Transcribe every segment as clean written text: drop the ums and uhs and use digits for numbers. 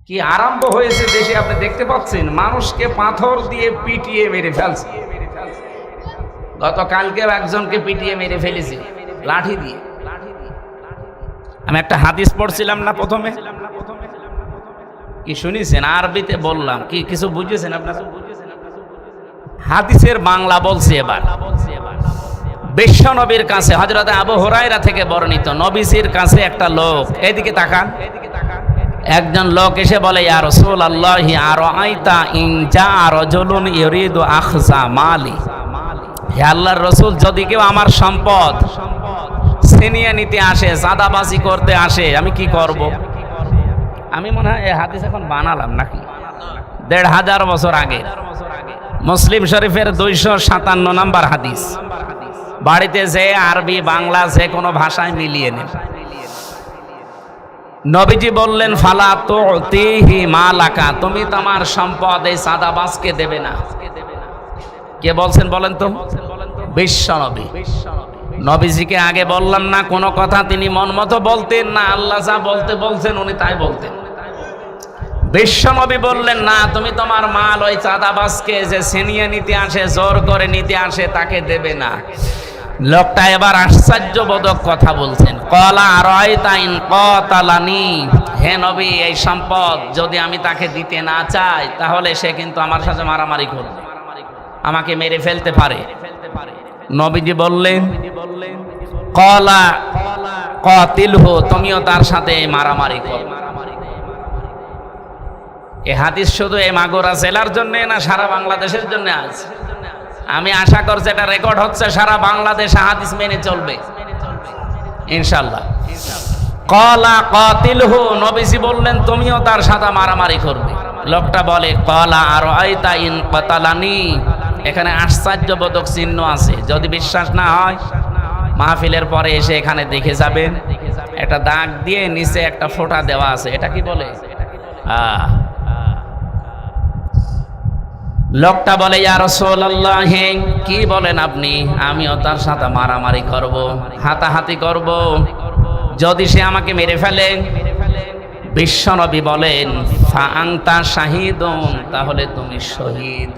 কি আরম্ভ হয়েছে দেশে আপনি দেখতে পাচ্ছেন, মানুষকে পাথর দিয়ে পিটিয়ে মেরে ফেলছে। গতকালকেও একজনকে পিটিয়ে মেরে ফেলেছে লাঠি দিয়ে। আমি একটা হাদিস পড়ছিলাম না প্রথমে, কি শুনেছেন? আরবিতে বললাম, কি কিছু বুঝেছেন আপনারা? হাদিসের বাংলা বলছি এবার। বিশ্ব নবীর কাছে হযরত আবু হুরায়রা থেকে বর্ণিত, নবীজির কাছে একটা লোক, এদিকে তাকান, একজন লোক এসে বলে, ইয়া রাসূলুল্লাহি আরাআইতা ইন জা রাজুলুন ইউরিদু আখযা মালি, হে আল্লাহর রাসূল, যদি কেউ আমার সম্পদ ছিনিয়ে নিতে আসে, চাঁদাবাজি করতে আসে, আমি কি করব? আমি মনে হয় এই হাদিস এখন বানালাম নাকি, ১৫০০ বছর আগে, মুসলিম শরীফের ২৫৭ নম্বর হাদিস। বাড়িতে যে আরবি বাংলা যে কোনো ভাষায় মিলিয়ে নেন। নবীজি বললেন, ফালা তুতিহি মালাকা, তুমি তোমার সম্পদ এই চাঁদাবাজকে দেবে না। কে বলছেন বলেন তো? বিশ্ব নবী। নবীজিকে আগে বললাম না কোনো কথা তিনি মন মতো বলতেন না, আল্লাহ যা বলতে বলছেন উনি তাই বলতেন। বিশ্ব নবী বললেন, না, তুমি তোমার মাল ওই চাঁদাবাজকে যে ছিনিয়ে নিতে আসে, জোর করে নিতে আসে, তাকে দেবে না। লোকটা এবার আশ্চর্যবোধক কথা বলছেন, ক্বালা আরাআইতা ইন ক্বাতালানি, হে নবী, এই সম্পদ যদি আমি তাকে দিতে না চাই তাহলে সে কিন্তু আমার সাথে মারামারি করবে, আমাকে মেরে ফেলতে পারে। নবীজি বললেন, ক্বালা কাতিলহু, তুমিও তার সাথে মারামারি করো। এই হাদিস শুধু এই মাগুরা জেলার জন্য না, সারা বাংলাদেশের জন্য আছে। আমি আশা করছি এটা রেকর্ড হচ্ছে, সারা বাংলাদেশ হাদিস মেনে চলবে ইনশাআল্লাহ। ক্বালা কাতিলহু, নবীজি বললেন তুমিও তার সাথে মারামারি করবে। লোকটা বলে, ক্বালা আরাআইতা ইন কাতালানি, এখানে আশ্চর্যবোধক চিহ্ন আছে, যদি বিশ্বাস না হয় মাহফিলের পরে এসে এখানে দেখে যাবেন, একটা দাগ দিয়ে নিচে একটা ফোঁটা দেওয়া আছে। এটা কি বলে? লোকটা বলে, ইয়া রাসূলুল্লাহ, কি বলেন আপনি? আমিও তার সাথে মারামারি করব, হাতাহাতি করব, যদি সে আমাকে মেরে ফেলে। বিশ্বনবী বলেন, ফা আনতা শাহীদুন, তাহলে তুমি শহীদ।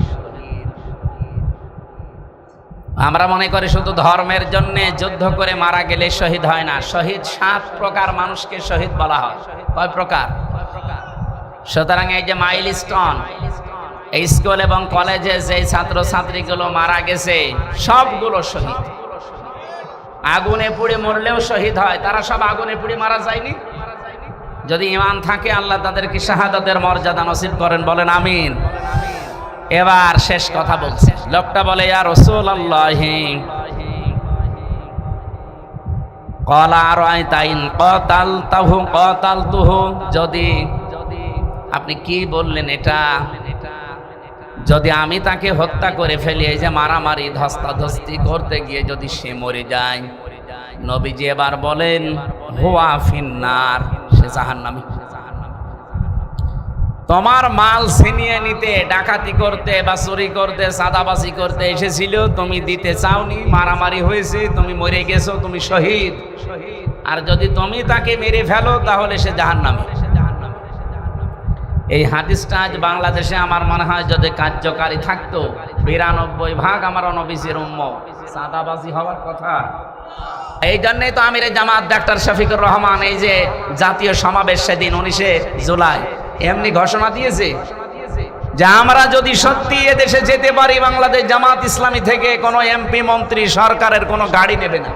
আমরা মনে করি শুধু ধর্মের জন্য যুদ্ধ করে মারা গেলে শহীদ হয় না। শহীদ ৭ প্রকার মানুষকে শহীদ বলা হয়। কয় প্রকার? সুতরাং এই যে মাইলস্টোন, এই স্কুল এবং কলেজে যে ছাত্র ছাত্রীগুলো মারা গেছে সবগুলো শহীদ। আগুনে পুড়ে মরলেও শহীদ হয়, তারা সব আগুনে পুড়ে মারা যায়নি। যদি ঈমান থাকে আল্লাহ তাদেরকে শাহাদাতের মর্যাদা নসিব করেন, বলেন আমিন। এবার শেষ কথা বলছে লোকটা, বলে, ইয়া রাসূলুল্লাহ, ক্বালা আরাআইতা ইন কাতালতুহু, যদি আপনি কি বললেন এটা, যদি আমি তাকে হত্যা করে ফেলি, এই যে মারামারি ধস্তাধস্তি করতে গিয়ে যদি সে মরে যায়। নবীজি এবার বলেন, হুয়া ফিন্নার, সে জাহান্নামী। তোমার মাল ছিনিয়ে নিতে, ডাকাতি করতে বা চুরি করতে, চাঁদাবাজি করতে এসেছিল, তুমি দিতে চাওনি, মারামারি হয়েছে, তুমি মরে গেছো, তুমি শহীদ। আর যদি তুমি তাকে মেরে ফেলো তাহলে সে জাহান্নামী। এই হাদিসটা আজ বাংলাদেশে আমার মনে হয় যদি কার্যকারী থাকতো, ৯২% আমার নবীজির উম্মত চাঁদাবাজি হওয়ার কথা। এই জন্যই তো আমিরে জামাত ডাক্তার শফিকুর রহমান এই যে জাতীয় সমাবেশ সেদিন ১৯শে জুলাই এমনি ঘোষণা দিয়েছে যে আমরা যদি সত্যি এদেশে যেতে পারি, বাংলাদেশ জামাত ইসলামী থেকে কোনো এমপি মন্ত্রী সরকারের কোনো গাড়ি নেবে না,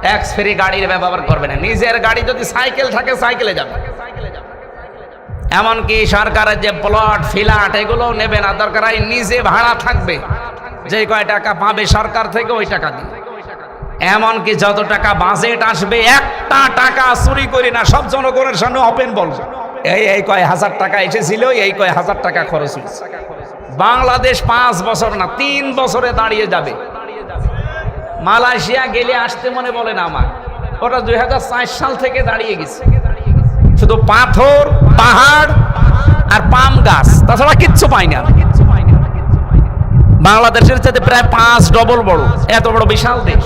ট্যাক্স ফ্রি গাড়ির ব্যবহার করবে না, নিজের গাড়ি যদি সাইকেল থাকে সাইকেলে যাবে, এমনকি সরকারের যে প্লট ফ্ল্যাট এগুলোও নেবে না, দরকার হয় নিজে ভাড়া থাকবে, যে কয় টাকা পাবে সরকার থেকে ওই টাকা দিয়ে। এমনকি যত টাকা বাজেট আসবে একটা টাকা চুরি করি না, সব জনগণের সামনে ওপেন বলবো, এই কয় হাজার টাকা এসেছিল, এই কয় হাজার টাকা খরচ হয়েছে। বাংলাদেশ ৫ বছর না ৩ বছরে দাঁড়িয়ে যাবে। মালয়েশিয়া গেলে আসতে মনে বলে না আমার, ওটা ২০০৪ সাল থেকে দাঁড়িয়ে গেছে। শুধু পাথর, পাহাড় আর পাম গাছ, তাছাড়া কিচ্ছু পাই না। বাংলাদেশের চাইতে প্রায় ৫ ডবল বড়, এত বড় বিশাল দেশ,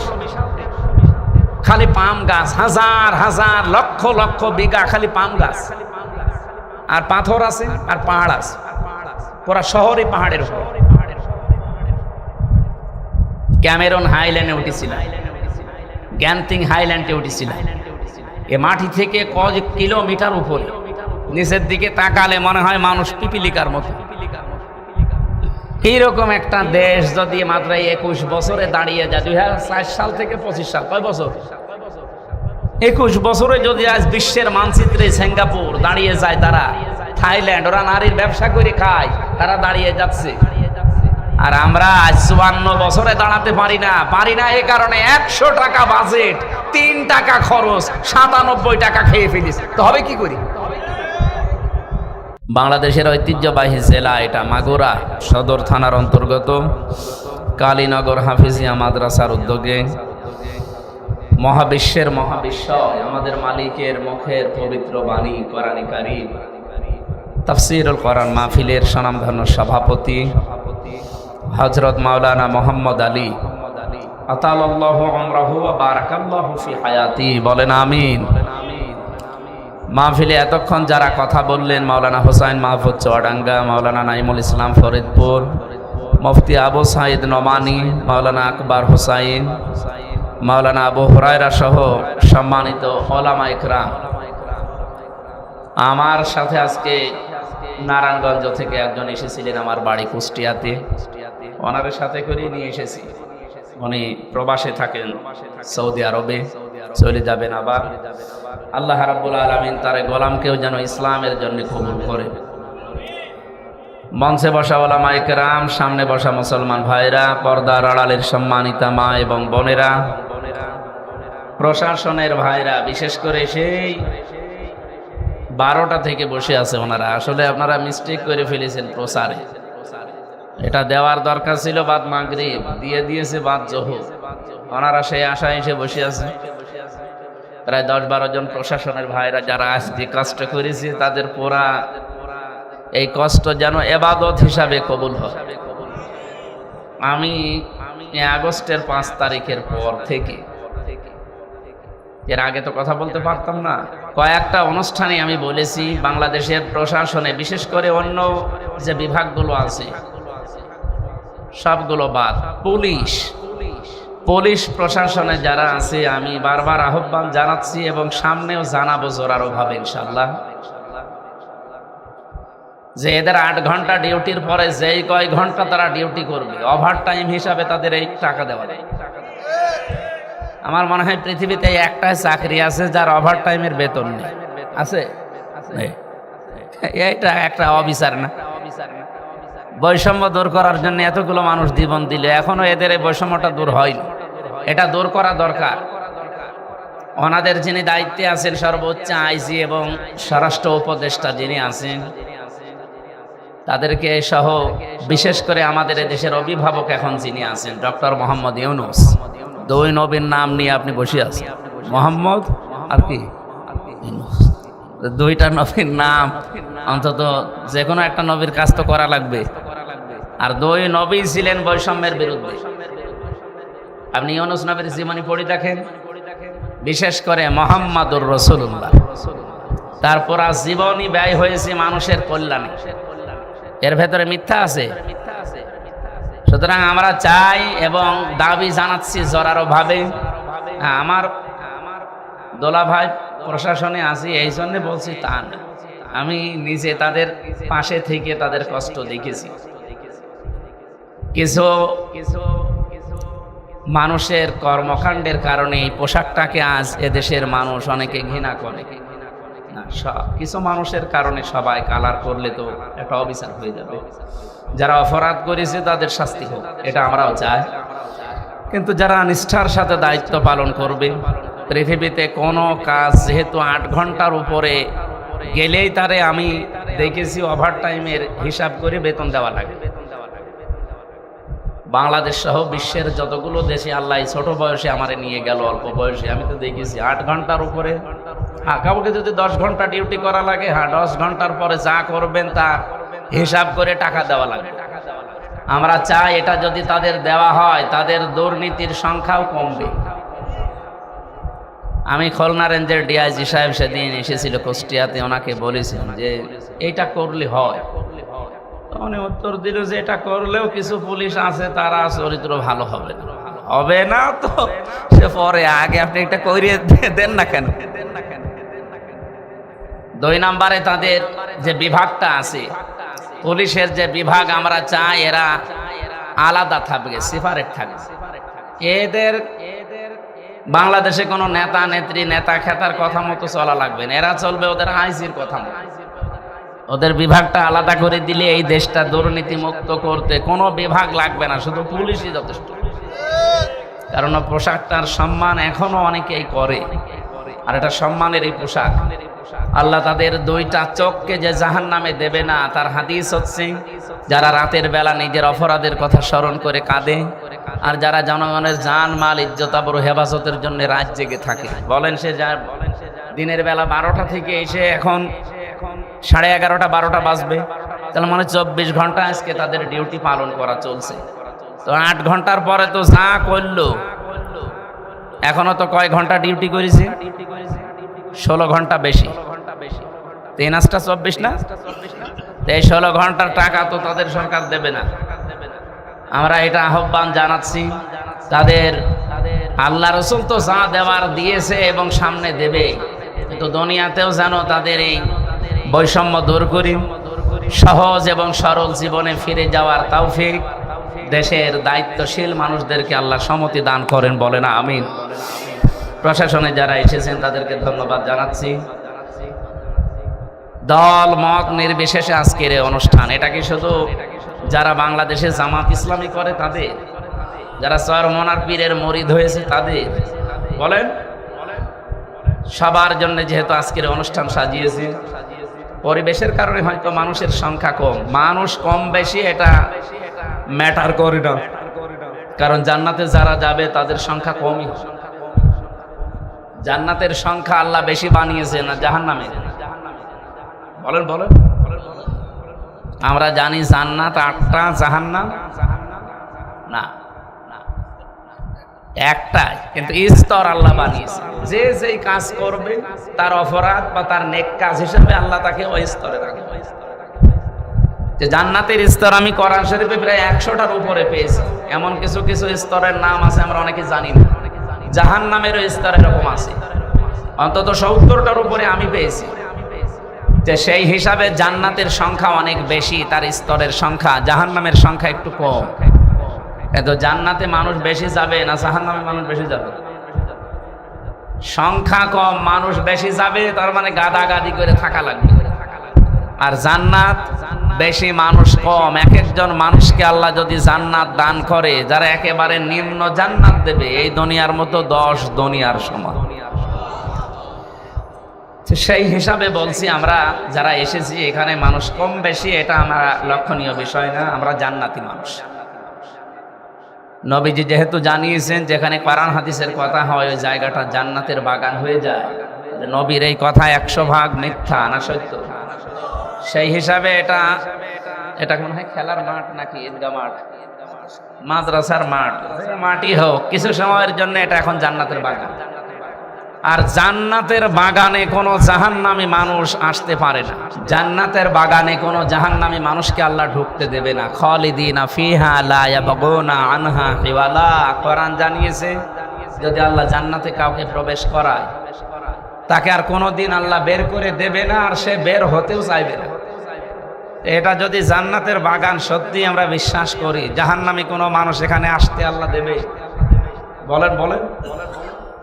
খালি পাম গাছ, হাজার হাজার লক্ষ লক্ষ বিঘা খালি পাম গাছ। আর পাথর আছে আর পাহাড় আছে, পুরা শহরই পাহাড়ের উপর। ক্যামেরন হাইল্যান্ডে উঠেছিলাম, গ্যান্তিং হাইল্যান্ডে উঠেছিলাম। এ মাটি থেকে কয়েক কিলোমিটার উপরে, নিচের দিকে তাকালে মনে হয় মানুষ পিপিলিকার মতো। এইরকম একটা দেশ যদি মাত্র 21 বছরে দাঁড়িয়ে যায়, 2004 সাল থেকে 25 সাল, কয় বছর? 21 বছরে যদি আজ বিশ্বের মানচিত্রে সিঙ্গাপুর দাঁড়িয়ে যায়, তারা থাইল্যান্ড, ওরা নারীর ব্যবসা করে খায়, তারা দাঁড়িয়ে যাচ্ছে। আর আমরা আজ 54 বছরে দাঁড়াতে পারি না এই কারণে 100 টাকা বাজেট, 3 টাকা খরচ, 97 টাকা খেয়ে ফেলিস, তো হবে কি করি? বাংলাদেশের ঐতিহ্যবাহী জেলা এটা, মাগুরা সদর থানার অন্তর্গত কালীনগর হাফিজিয়া মাদ্রাসার উদ্যোগে মহাবিশ্বের মহাবিশ্বয় আমাদের মালিকের মুখের পবিত্র বাণী কোরআনে কারীম তাফসীরুল কোরআন মাহফিলের স্বনামধন্য সভাপতি হযরত মাওলানা মোহাম্মদ আলী আতালাল্লাহু আমরাহু ওয়া বারাকাল্লাহু ফি হায়াতি, বলেন আমিন। মাহফিলে এতক্ষণ যারা কথা বললেন, মাওলানা হোসাইন মাহফুজ চুয়াডাঙ্গা, মাওলানা নাইমুল ইসলাম ফরিদপুর, মুফতি আবু সাঈদ নোমানী, মাওলানা আকবর হোসাইন, মাওলানা আবু হুরায়রা সহ সম্মানিত ওলামা ইকরাম, আমার সাথে আজকে নারায়ণগঞ্জ থেকে একজন এসেছিলেন আমার বাড়ি কুষ্টিয়াতে, ওনার সাথে করে নিয়ে এসেছি। উনি প্রবাসে থাকেন সৌদি আরবে, চলে যাবেন আবার। আল্লাহ রাব্বুল আলামিন তার গোলামকেও যেন ইসলামের জন্য কবুল করে। মঞ্চে বসা ওলামা ইকরাম, সামনে বসা মুসলমান ভাইরা, পর্দার আড়ালের সম্মানিতা মা এবং বোনেরা, প্রশাসনের ভাইরা, বিশেষ করে সেই 12টা থেকে বসে আছে ওনারা। আসলে আপনারা মিস্টেক করে ফেলেছেন প্রচারে, এটা দেওয়ার দরকার ছিল বাদ মাগরিব, দিয়ে দিয়েছে বাদ জোহর। ওনারা সেই আশায় এসে বসে আছে। প্রায় 10-12 জন প্রশাসনের ভাইরা যারা আজকে কষ্ট করেছে, তাদের পুরা এই কষ্ট যেন ইবাদত হিসাবে কবুল হয়। আমি আগস্টের 5 তারিখের পর থেকে, এর আগে তো কথা বলতে পারতাম না, কয়েকটা অনুষ্ঠানে আমি বলেছি বাংলাদেশের প্রশাসনে, বিশেষ করে অন্য যে বিভাগগুলো আছে সবগুলো বাদ, পুলিশ প্রশাসনে যারা আছে, আমি বারবার আহ্বান জানাচ্ছি এবং সামনেও জানাবো জোরালো ভাবে ইনশাআল্লাহ, যে এদের 8 ঘন্টা ডিউটির পরে যেই কয় ঘন্টা তারা ডিউটি করবে, ওভার টাইম হিসাবে তাদের এই টাকা দেওয়া যায়। আমার মনে হয় পৃথিবীতে একটাই চাকরি আছে যার ওভার টাইমের বেতন নেই, আছে? এইটা একটা অবিচার না? বৈষম্য দূর করার জন্য এতগুলো মানুষ জীবন দিল, এখনো এদের এই বৈষম্যটা দূর হয়নি। এটা দূর করা দরকার। ওনাদের যিনি দায়িত্বে আছেন, সর্বোচ্চ আইজি এবং স্বরাষ্ট্র উপদেষ্টা যিনি আছেন, তাদেরকে সহ বিশেষ করে আমাদের দেশের অভিভাবক এখন যিনি আছেন ডক্টর মোহাম্মদ ইউনূস, 2 নবীর নাম নিয়ে আপনি বসে আছেন, মোহাম্মদ আর কি ইউনূস, 2টা নবীর নাম, অন্তত যে কোনো একটা নবীর কাজ তো করা লাগবে। আর 2 নবী ছিলেন বৈষম্যের বিরুদ্ধে। আপনি ইউনূস নবীর জীবনী পড়ে দেখেন, বিশেষ করে মুহাম্মাদুর রাসূলুল্লাহ, তারপর জীবনী ব্যয় হয়েছে মানুষের কল্যাণে। এর ভেতরে মিথ্যা আছে? সুতরাং আমরা চাই এবং দাবি জানাচ্ছি জোরালো ভাবে। আমার দোলা ভাই প্রশাসনে আছি এই জন্য বলছি তা না, আমি নিজে তাদের পাশে থেকে তাদের কষ্ট দেখেছি। কিছু মানুষের কর্মকাণ্ডের কারণে এই পোশাকটাকে আজ এদেশের মানুষ অনেকে ঘৃণা করে। না, কিছু মানুষের কারণে সবাই কালার করলে তো একটা অবিচার হয়ে যাবে। যারা অপরাধ করেছে তাদের শাস্তি হোক, এটা আমরাও চাই। কিন্তু যারা নিষ্ঠার সাথে দায়িত্ব পালন করবে, পৃথিবীতে কোনো কাজ যেহেতু 8 ঘন্টার উপরে গেলেই তারে আমি দেখেছি ওভার টাইমের হিসাব করে বেতন দেওয়া লাগে। বাংলাদেশ সহ বিশ্বের যতগুলো দেশে আল্লাহ ছোট বয়সে আমারে নিয়ে গেল, অল্প বয়সে, আমি তো দেখেছি 8 ঘন্টার উপরে। কাউকে যদি 10 ঘন্টা ডিউটি করা লাগে, 10 ঘন্টার পরে যা করবেন তার হিসাব করে টাকা দেওয়া লাগে। আমরা চাই এটা যদি তাদের দেওয়া হয়, তাদের দুর্নীতির সংখ্যাও কমবে। আমি খুলনা রেঞ্জের ডিআইজি সাহেব সেদিন এসেছিল কুষ্টিয়াতে, ওনাকে বলেছিলাম যে এইটা করলে হয়। উনি উত্তর দিল যে এটা করলেও কিছু পুলিশ আছে তারা চরিত্র ভালো হবে না। হবে না তো সে পরে, আগে আপনি এটা করিয়ে দেন না কেন? 2 নম্বরে তাদের যে বিভাগটা আছে, পুলিশের যে বিভাগ, আমরা চাই এরা আলাদা থাকবে, সেপারেট থাকবে। এদের বাংলাদেশে কোনো নেতা নেত্রী নেতা খেতার কথা মতো চলা লাগবে না, এরা চলবে ওদের আইজির কথা মতো। ওদের বিভাগটা আলাদা করে দিলে এই দেশটা দুর্নীতি মুক্ত করতে কোনো বিভাগ লাগবে না, শুধু পুলিশই যথেষ্ট। কারণ পোশাকটার সম্মান এখনো অনেকেই করে, আর এটা সম্মানের এই পোশাক। আল্লাহ তাদের 2টা চোখকে যে জাহান্নামে দেবে না, তার হাদিস হচ্ছে যারা রাতের বেলা নিজের অপরাধের কথা স্মরণ করে কাঁদে, আর যারা জনগণের জান মাল ইজ্জত আবরু হেফাজতের জন্য রাত জেগে থাকে। বলেন সে যা দিনের বেলা 12টা থেকে এসে এখন 11:30 12টা বাজবে, তাহলে মানে 24 ঘন্টা আজকে তাদের ডিউটি পালন করা চলছে। তো 8 ঘন্টার পরে তো যা করলো, এখনো তো কয় ঘন্টা ডিউটি করেছে? 16 ঘন্টা বেশি। 3 8 24 না? এই 16 ঘন্টার টাকা তো তাদের সরকার দেবে না। আমরা এটা আহ্বান জানাচ্ছি, তাদের আল্লাহ রসুল তো যা দেওয়ার দিয়েছে এবং সামনে দেবে, কিন্তু দুনিয়াতেও যেন তাদের এই বৈষম্য দূর করি, সহজ এবং সরল জীবনে ফিরে যাওয়ার তৌফিক দেশের দায়িত্বশীল মানুষদেরকে আল্লাহ সম্মতি দান করেন, বলে না আমিন। প্রশাসনে যারা এসেছেন তাদেরকে ধন্যবাদ জানাচ্ছি। দল মত নির্বিশেষে আজকের এই অনুষ্ঠান, এটা কি শুধু যারা বাংলাদেশে জামাত ইসলামী করে তাদের, যারা চরমনার পীরের মরিদ হয়েছে তাদের, বলেন সবার জন্য যেহেতু আজকের অনুষ্ঠান সাজিয়েছে, পরিবেশের কারণে হয়তো মানুষের সংখ্যা কম, মানুষ কম বেশি এটা ম্যাটার করে না, কারণ জান্নাতে যারা যাবে তাদের সংখ্যা কমই। জান্নাতের সংখ্যা আল্লাহ বেশি বানিয়েছে না জাহান্নামে? বলেন বলেন। আমরা জানি জান্নাত 8টা, জাহান্নাম না একটাই, কিন্তু স্তর আল্লাহ বানিয়েছে। যে যেই কাজ করবে তার অপরাধ বা তার নেক কাজ হিসেবে আল্লাহ তাকে ওই স্তরে রাখবে। যে জান্নাতের স্তর আমি কোরআন শরীফে প্রায় 100টার উপরে পেয়েছি, এমন কিছু কিছু স্তরের নাম আছে আমরা অনেকে জানি না। জাহান্নামেরও স্তর এরকম আছে, অন্তত 70টার উপরে আমি পেয়েছি। যে সেই হিসাবে জান্নাতের সংখ্যা অনেক বেশি, তার স্তরের সংখ্যা, জাহান্নামের সংখ্যা একটু কম। কিন্তু জান্নাতে মানুষ বেশি যাবে না জাহান্নামে মানুষ বেশি যাবে? সংখ্যা কম, মানুষ বেশি যাবে, তার মানে গাদাগাদি করে থাকা লাগবে। আর জান্নাত বেশি, মানুষ কম। এক একজন মানুষকে আল্লাহ যদি জান্নাত দান করে, যারা একেবারে নিম্ন জান্নাত দেবে, এই দুনিয়ার মতো 10 দুনিয়ার সমান। সেই হিসাবে বলছি, আমরা যারা এসেছি এখানে মানুষ কম বেশি এটা আমার লক্ষণীয় বিষয় না, আমরা জান্নাতি মানুষ। নবীজি যেহেতু জানিয়েছেন যেখানে কোরআন হাদিসের কথা হয় ওই জায়গাটা জান্নাতের বাগান হয়ে যায়, নবীর এই কথা 100 ভাগ মিথ্যা না সত্য? সেই হিসাবে এটা মনে হয় খেলার মাঠ নাকি ঈদগাহ মাঠ, মাদ্রাসার মাঠ, মাটি হোক, কিছু সময়ের জন্য এটা এখন জান্নাতের বাগান। আর জান্নাতের বাগানে কোনো জাহান্নামী মানুষ আসতে পারে না। জান্নাতের বাগানে কোনো জাহান্নামী মানুষকে আল্লাহ ঢুকতে দেবে না। খালিদিনা ফিহা লা ইয়াবগুনা আনহা হিওয়ালা। কোরআন জানিয়েছে যদি আল্লাহ জান্নাতে কাউকে প্রবেশ করায়, তাকে আর কোনোদিন আল্লাহ বের করে দেবে না, আর সে বের হতেও চাইবে না। এটা যদি জান্নাতের বাগান সত্যি আমরা বিশ্বাস করি, জাহান্নামী কোনো মানুষ এখানে আসতে আল্লাহ দেবে? বলেন বলেন।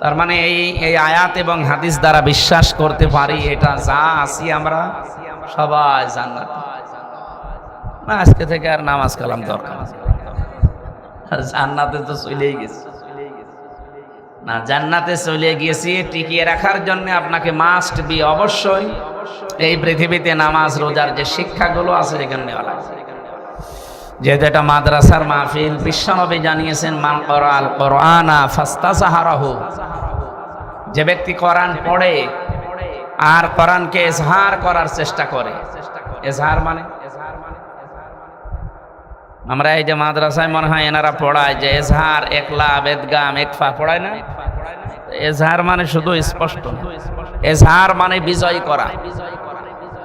তার মানে এই আয়াত এবং হাদিস দ্বারা বিশ্বাস করতে পারি এটা যা আছি আমরা সবাই জান্নাত। না আজকে থেকে আর নামাজ কালাম দরকার, জান্নাতে তো চলেই গেছি। না জান্নাতে চলে গিয়েছি, টিকিয়ে রাখার জন্য আপনাকে মাস্ট বি অবশ্যই এই পৃথিবীতে নামাজ রোজার যে শিক্ষাগুলো আছে এখানে নেওয়া লাগবে। যেহেতু এটা মাদ্রাসার মাহফিল, বিশ্বনবী জানিয়েছেন মান ক্বারাআল কুরআনা ফাস্তাযহারাহু, যে ব্যক্তি কোরআন পড়ে আর কোরআনকে ইজহার করার চেষ্টা করে। ইজহার মানে আমরা এই যে মাদ্রাসায় মনে হয় এনারা পড়ায় যে এজহার, একলা, বেদগাম, একফা পড়ায় না? এজহার মানে শুধু স্পষ্ট না, এজহার মানে বিজয় করা,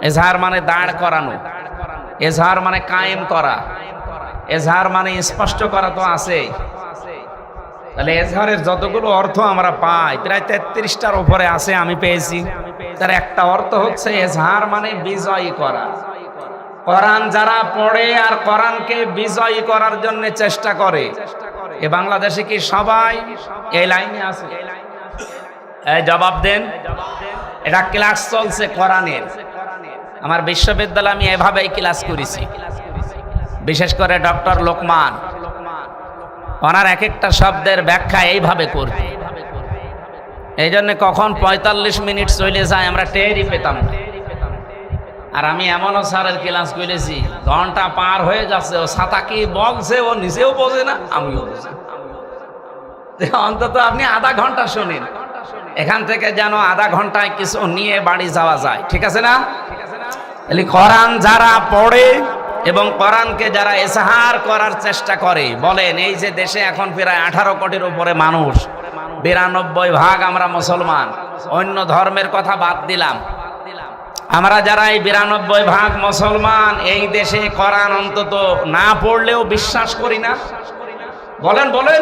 এজহার মানে দাঁড় করানো, এজহার মানে কায়েম করা, এজহার মানে স্পষ্ট করা তো আছে। তাহলে এজহারের যতগুলো অর্থ আমরা পাই প্রায় 33টার উপরে আছে, আমি পেয়েছি। তার একটা অর্থ হচ্ছে এজহার মানে বিজয়ী করা। কোরআন যারা পড়ে আর কোরআনকে বিজয়ী করার জন্য চেষ্টা করে, এ বাংলাদেশে কি সবাই এই লাইনে আছে? এই জবাব দেন। এটা ক্লাস চলছে কোরআনের। আমার বিশ্ববিদ্যালয়ে আমি এভাবেই ক্লাস করেছি, বিশেষ করে ডক্টর লোকমান, ওনার এক একটা শব্দের ব্যাখ্যা এইভাবে করতে। এই জন্য কখন 45 মিনিট চলে যায় আমরা টেরই পেতাম না। আর আমি এমনও স্যারের ক্লাস করেছি, ঘন্টা পার হয়ে যাচ্ছে, ও ছাতা কি বলছে ও নিজেও বোঝে না, আমিও বুঝি। অন্তত আপনি আধা ঘন্টা শুনেন, এখান থেকে যেন আধা ঘন্টায় কিছু নিয়ে বাড়ি যাওয়া যায়, ঠিক আছে না? কোরআন যারা পড়ে এবং কোরআনকে যারা এজহার করার চেষ্টা করে, বলেন এই যে দেশে এখন প্রায় 18 কোটির উপরে মানুষ, 92% আমরা মুসলমান, অন্য ধর্মের কথা বাদ দিলাম, আমরা যারা এই 92% মুসলমান এই দেশে কোরআন অন্তত না পড়লেও বিশ্বাস করি না? বলেন বলেন।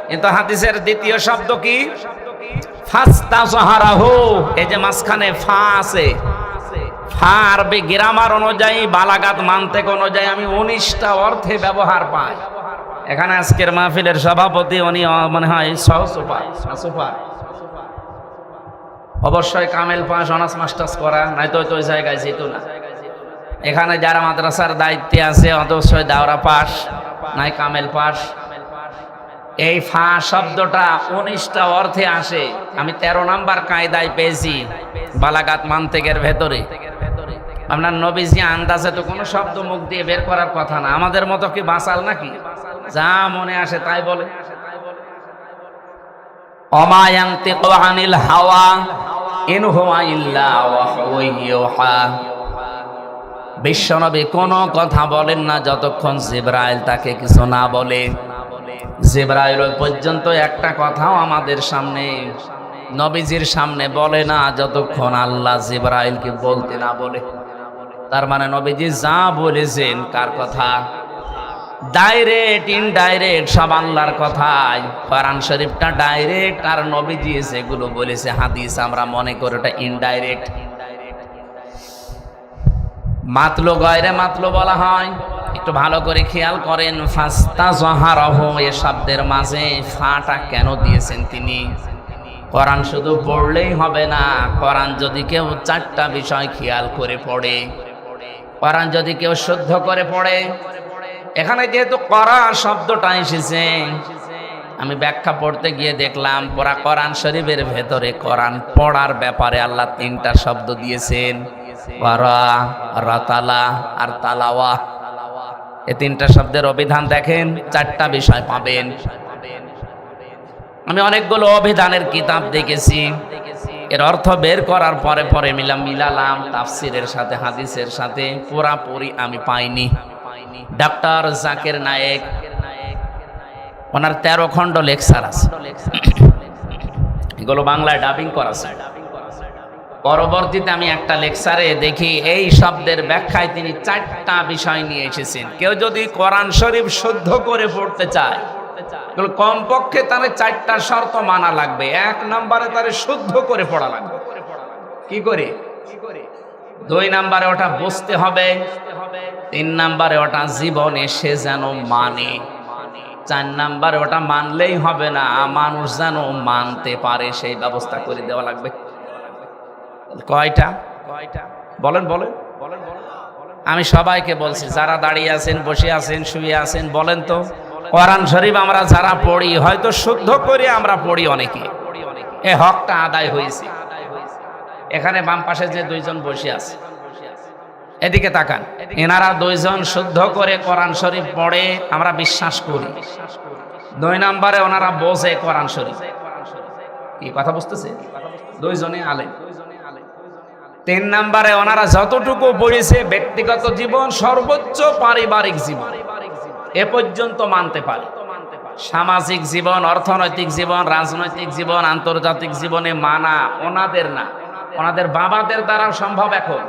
কিন্তু হাদিসের দ্বিতীয় শব্দ কি? ফাস্তাজহারাহু। এই যে মাঝখানে ফা আছে, ফা আরবি গ্রামার অনুযায়ী, বালাগাত মানতেক অনুযায়ী আমি 19টা অর্থে ব্যবহার পাই। এখানে আজকের মাহফিলের সভাপতি উনি মনে হয় সুপার, অবশ্যই কামেল পাস, অনার্স মাস্টার্স করা, নাই তো ওই জায়গায় যেত না। এখানে যারা মাদ্রাসার দায়িত্বে আছে অবশ্যই দাওরা পাস, নাই কামেল পাস। এই ফা শব্দটা 19টা অর্থে আসে। আমি 13 নাম্বার কায়দায় পেয়েছি বালাগাত মানতেকের ভেতরে। আপনার নবীজি আন্দাজে তো কোনো শব্দ মুখ দিয়ে বের করার কথা না, আমাদের মতো কি বাঁচাল নাকি? যা মনে আসে তাই বলে। ওমা ইয়ানতিকু আনিল হাওয়া ইন হুয়া ইল্লা ওয়াহয়ুন ইউহা। বিশ্বনবী কোনো কথা বলেন না যতক্ষণ জিবরাইল তাকে কিছু না বলে। জিবরাইল পর্যন্ত একটা কথাও আমাদের সামনে, নবীজির সামনে বলে না যতক্ষণ আল্লাহ জিবরাইলকে বলতে না বলে। তার মানে নবীজি যা বলেছেন, কার কথা? ডাইরেক্ট ইনডাইরেক্ট সব আল্লাহর কথাই। কোরআন শরীফটা ডাইরেক্ট, আর নবীজি যেগুলো বলেছে হাদিস আমরা মনে করি ওটা ইনডাইরেক্ট। মাতলু গয়রে মাতলু বলা হয়, একটু ভালো করে খেয়াল করেন। ফাস্তাজহারাহু এ শব্দের মাঝে ফাটা কেন দিয়েছেন তিনি? কোরআন শুধু পড়লেই হবে না, কোরআন যদি কেউ 4টা বিষয় খেয়াল করে পড়ে, কোরআন যদি কেউ শুদ্ধ করে পড়ে। এখানে যেহেতু কোরআন শব্দটা এসেছে, আমি ব্যাখ্যা পড়তে গিয়ে দেখলাম পুরা কোরআন শরীফের ভেতরে কোরআন পড়ার ব্যাপারে আল্লাহ 3টা শব্দ দিয়েছেন, ওয়ারা, রাতালা আর তালাওয়া। এই 3টা শব্দের অভিধান দেখেন, 4টা বিষয় পাবেন। আমি অনেকগুলো অভিধানের কিতাব দেখেছি, এর অর্থ বের করার পরে পরে মিলালাম তাফসিরের সাথে, হাদিসের সাথে, পুরাপুরি আমি পাইনি। ডক্টর জাকির নায়েক, ওনার 13 খণ্ড লেকচার আছে, এগুলো বাংলায় ডাবিং করা আছে। পরবর্তীতে আমি একটা লেকচারে দেখি এই শব্দের ব্যাখ্যায় তিনি 4টা বিষয় নিয়ে এসেছেন। কেউ যদি কোরআন শরীফ শুদ্ধ করে পড়তে চায়, কমপক্ষে তার 4টা শর্ত মানা লাগবে। 1 নম্বরে তার শুদ্ধ করে পড়া লাগবে। কি করে? 2 নম্বরে ওটা বুঝতে হবে। 3 নম্বরে ওটা জীবনে সে যেন মানে। 4 নম্বরে ওটা মানলেই হবে না, মানুষ যেন মানতে পারে, সেই ব্যবস্থা করে দেওয়া লাগবে। কয়টা? বলেন বলেন। আমি সবাইকে বলছি, যারা দাঁড়িয়ে আছেন, বসে আছেন, শুয়ে আছেন, বলেন তো কোরআন শরীফ আমরা যারা পড়ি, হয়তো শুদ্ধ করে আমরা পড়ি, অনেকে এ হকটা আদায় হয়েছে। এখানে বাম পাশে যে 2 জন বসে আছে, এদিকে তাকান, এনারা 2 জন শুদ্ধ করে কোরআন শরীফ পড়ে, আমরা বিশ্বাস করি। 2 নম্বরে ওনারা বোঝে কোরআন শরীফ। কি কথা বুঝতেছে? 2 জনে আলেম। 3 নম্বরে ওনারা যতটুকু পড়েছে ব্যক্তিগত জীবন, সর্বোচ্চ পারিবারিক জীবন, এ পর্যন্ত মানতে পারে। সামাজিক জীবন, অর্থনৈতিক জীবন, রাজনৈতিক জীবন, আন্তর্জাতিক জীবনে মানা ওনাদের না, ওনাদের বাবাদের দ্বারা সম্ভব। এখন